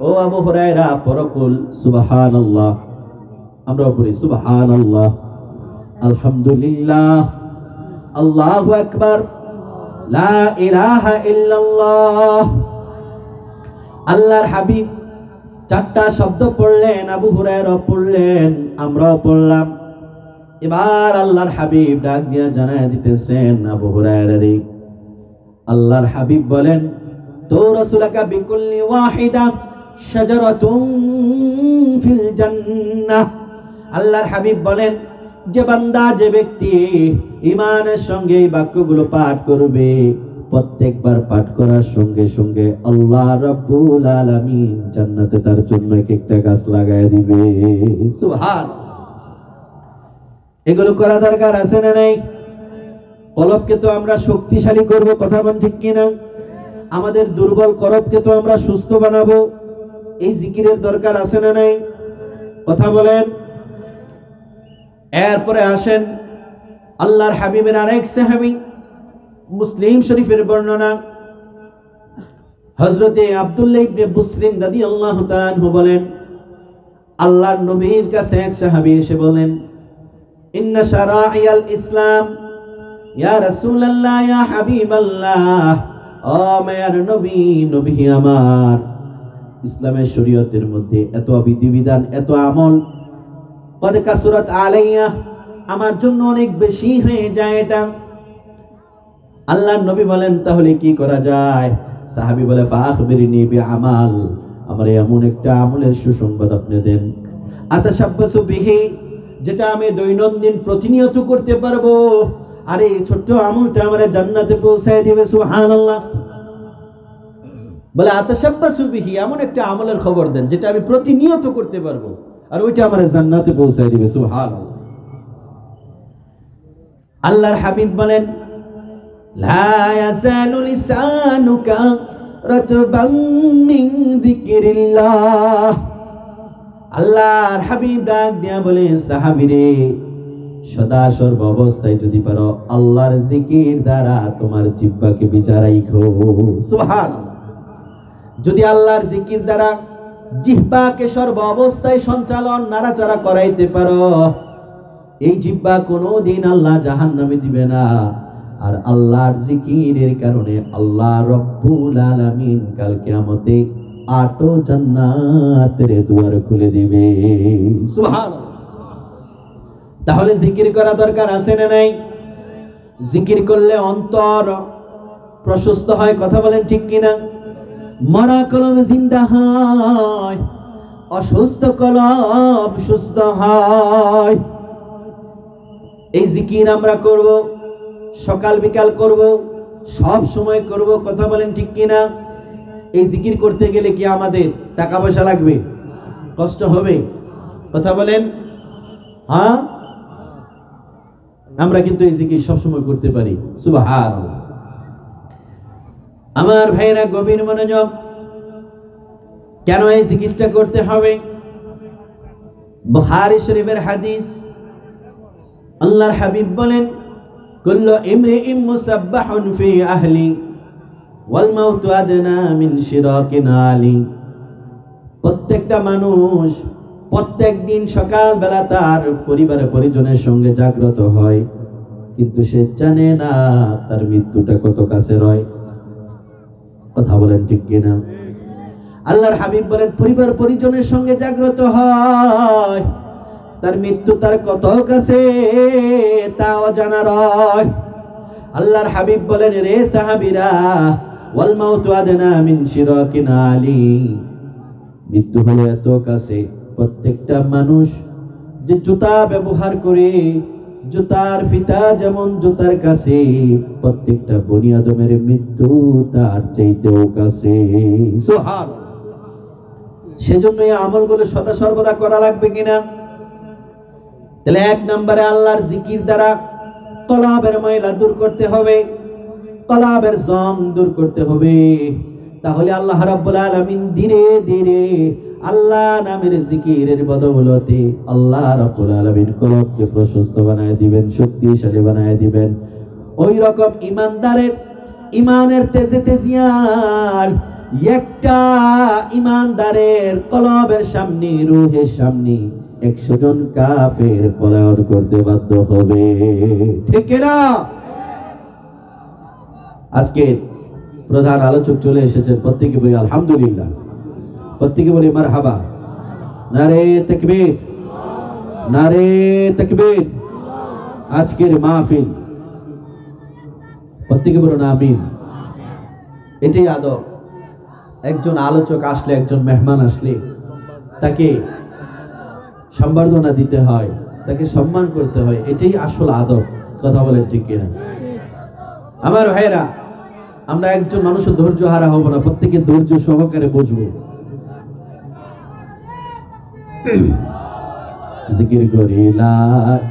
ও আবু হুরায়রা, পরকুল সুবহানাল্লাহ। আমরা পড়ি সুবহানাল্লাহ, আলহামদুলিল্লাহ, আল্লাহু আকবার, লা ইলাহা ইল্লাল্লাহ। আল্লাহর হাবিব চারটা শব্দ পড়লেন, আবু হুরায়রা পড়লেন, আমরাও পড়লাম। এবার আল্লাহর হাবিব ডাক দিয়া জানায় দিতেছেন, আবু হুরায়রা রে, আল্লাহর হাবিব বলেন, তো রাসূলাকা বিকুল্লি ওয়াহিদা শাজারাতুন ফিল জান্নাহ। আল্লাহর হাবিব বলেন, যে বান্দা, যে ব্যক্তি ঈমানের সঙ্গে এই বাক্যগুলো পাঠ করবে, প্রত্যেকবার পাঠ করার সঙ্গে সঙ্গে আল্লাহ রাব্বুল আলামিন জান্নাতে তার জন্য এক একটা গাছ লাগায় দিবে। সুবহান। এগুলো করা দরকার আছে না নাই? কলবকে তো আমরা শক্তিশালী করব, কথা বল ঠিক কিনা? আমাদের দুর্বল কলবকে তো আমরা সুস্থ বানাবো। এই জিকিরের দরকার আছে না নাই? কথা বলেন। এরপরে আসেন আল্লাহর হাবিবের আরেক সাহাবী, মুসলিম শরীফের বর্ণনা, হযরতে আব্দুল্লাহ ইবনে বুসরিন রাদিয়াল্লাহু তাআলা আনহু বলেন, আল্লাহর নবীর কাছে এক সাহাবী এসে বলেন, ইন্না শারাইয়াল ইসলাম, ইয়া রাসূলুল্লাহ, ইয়া হাবিবাল্লাহ, ও মায়ার নবী, নবী আমার, ইসলামের শরীয়তের মধ্যে এত বিধিবিধান, এত আমল, কদ কাসুরাত আলাইয়া, আমার জন্য অনেক বেশি হয়ে যায় এটা। আল্লাহর নবী বলেন, তাহলে কি করা যায়? সাহাবী বলে, ফাখবিরনি বিআমাল, আমার এমন একটা আমলের সুসংবাদ আপনি দেন, আতাশাব্বাসু বিহি, যেটা আমি দৈনন্দিন প্রতিনিয়ত করতে পারবো, আর এই ছোট্ট আমলটা আমার জান্নাতে পৌঁছায় দিবে। সুবহানাল্লাহ। বলে, আতাশাব্বাসু বিহি, এমন একটা আমলের খবর দেন যেটা আমি প্রতিনিয়ত করতে পারবো, আর ওইটা আমার জান্নাতে পৌঁছায় দিবে। সুবহানাল্লাহ। আল্লাহর হাবিব বলেন, লা ইয়াজালু লিসানুকা রাতবাম মিন যিকরিল্লাহ। আল্লাহর হাবিব ডাক দিয়া বলে, সাহাবীরে, সদা সর্ব অবস্থায় যদি পারো আল্লাহর জিকির দ্বারা তোমার জিহ্বাকে বিচার রাখো। সুবহানাল্লাহ। যদি আল্লাহর জিকির দ্বারা জিহ্বাকে সর্ব অবস্থায় সঞ্চালন, নাড়াচাড়া করাইতে পারো, এই জিহ্বা কোনোদিন আল্লাহ জাহান্নামে দিবে না। আর আল্লাহর জিকিরের কারণে আল্লাহ রব্বুল আলামিন কাল কিয়ামতে 8 জান্নাতের দুয়ার খুলে দিবে। সুবহানাল্লাহ। তাহলে জিকির করা দরকার আছে না নাই? জিকির করলে অন্তর প্রশস্ত হয়, কথা বলেন ঠিক কিনা? মরা কলব জিন্দা হয়, অসুস্থ কলব সুস্থ হয়। এই জিকির আমরা করব, সকাল বিকাল করব, সব সময় করব, কথা বলেন ঠিক কিনা? এই জিকির করতে গেলে কি আমাদের টাকা পয়সা লাগবে? কষ্ট হবে? কথা বলেন। হ্যাঁ, আমরা কিন্তু এই জিকির সব সময় করতে পারি। সুবহানাল্লাহ। আমার ভাইরা, গভীর মনোযোগ। কেন এই জিকিরটা করতে হবে? বুখারী শরীফের হাদিস, আল্লাহর হাবিব বলেন, কুল্লু ইমরিইম মুসাব্বাহুন ফি আহলি ওয়াল মাউতু আদনা মিন শিরাকিন আলি। প্রত্যেক প্রত্যেকটা মানুষ প্রত্যেক দিন সকালবেলা তার পরিবারের পরিজনের সঙ্গে জাগ্রত হয়, কিন্তু সে জানে না তার মৃত্যুটা কত কাছে রয়। কথা বলেন ঠিক কিনা? আল্লাহর হাবিব বলেন পরিবার পরিজনের সঙ্গে জাগ্রত হয়, তার মৃত্যু তার কত কাছে তাও জানা রয়। আল্লাহর হাবিব বলেন, রে সাহাবীরা, ওয়াল মাউতু আদনা মিন শিরাকিন আলী, মৃত্যু হলো এত কাছে। প্রত্যেকটা মানুষ যে জুতা ব্যবহার করে, জুতার ফিতা যেমন জুতার কাছে, প্রত্যেকটা বনি আদমের মৃত্যু তার চাইতেও কাছে। সুবহানাল্লাহ। সেজন্য এই আমলগুলো সদা সর্বদা করা লাগবে কিনা? তাহলে 1 নম্বরে আল্লাহর জিকির দ্বারা কলবের ময়লা দূর করতে হবে, কলবের জং দূর করতে হবে। তাহলে আল্লাহ রাব্বুল আলামিন ধীরে ধীরে আল্লাহ নামের জিকিরের বদৌলতে আল্লাহ রাব্বুল আলামিন কলবকে প্রশস্ত বানায় দিবেন, শক্তিশালী বানায় দিবেন। ওই রকম ইমানদারের ইমানের তেজে তেজিয়ার একটা ইমানদারের কলবের সামনে, রূহের সামনে 100 জন কাফের পলায়ন করতে বাধ্য হবে। ঠিক না? আজকে প্রধান আলোচক চলে এসেছেন, প্রত্যেকে বলি আলহামদুলিল্লাহ, প্রত্যেকে বলি মারহাবা। নারে তাকবীর, নারে তাকবীর। আজকের মাহফিল, প্রত্যেকে বলুন আমিন। এটাই আদব। একজন আলোচক আসলে, একজন মেহমান আসলে তাকে সম্বর্ধনা দিতে হয়, তাকে সম্মান করতে হয়, এটাই আসল আদব। কথা বলেন ঠিক কিনা? আমার ভাইরা, আমরা একজন মানুষের ধৈর্য হারা হব না, প্রত্যেকে ধৈর্য সহকারে বসবো। জিকির করিলা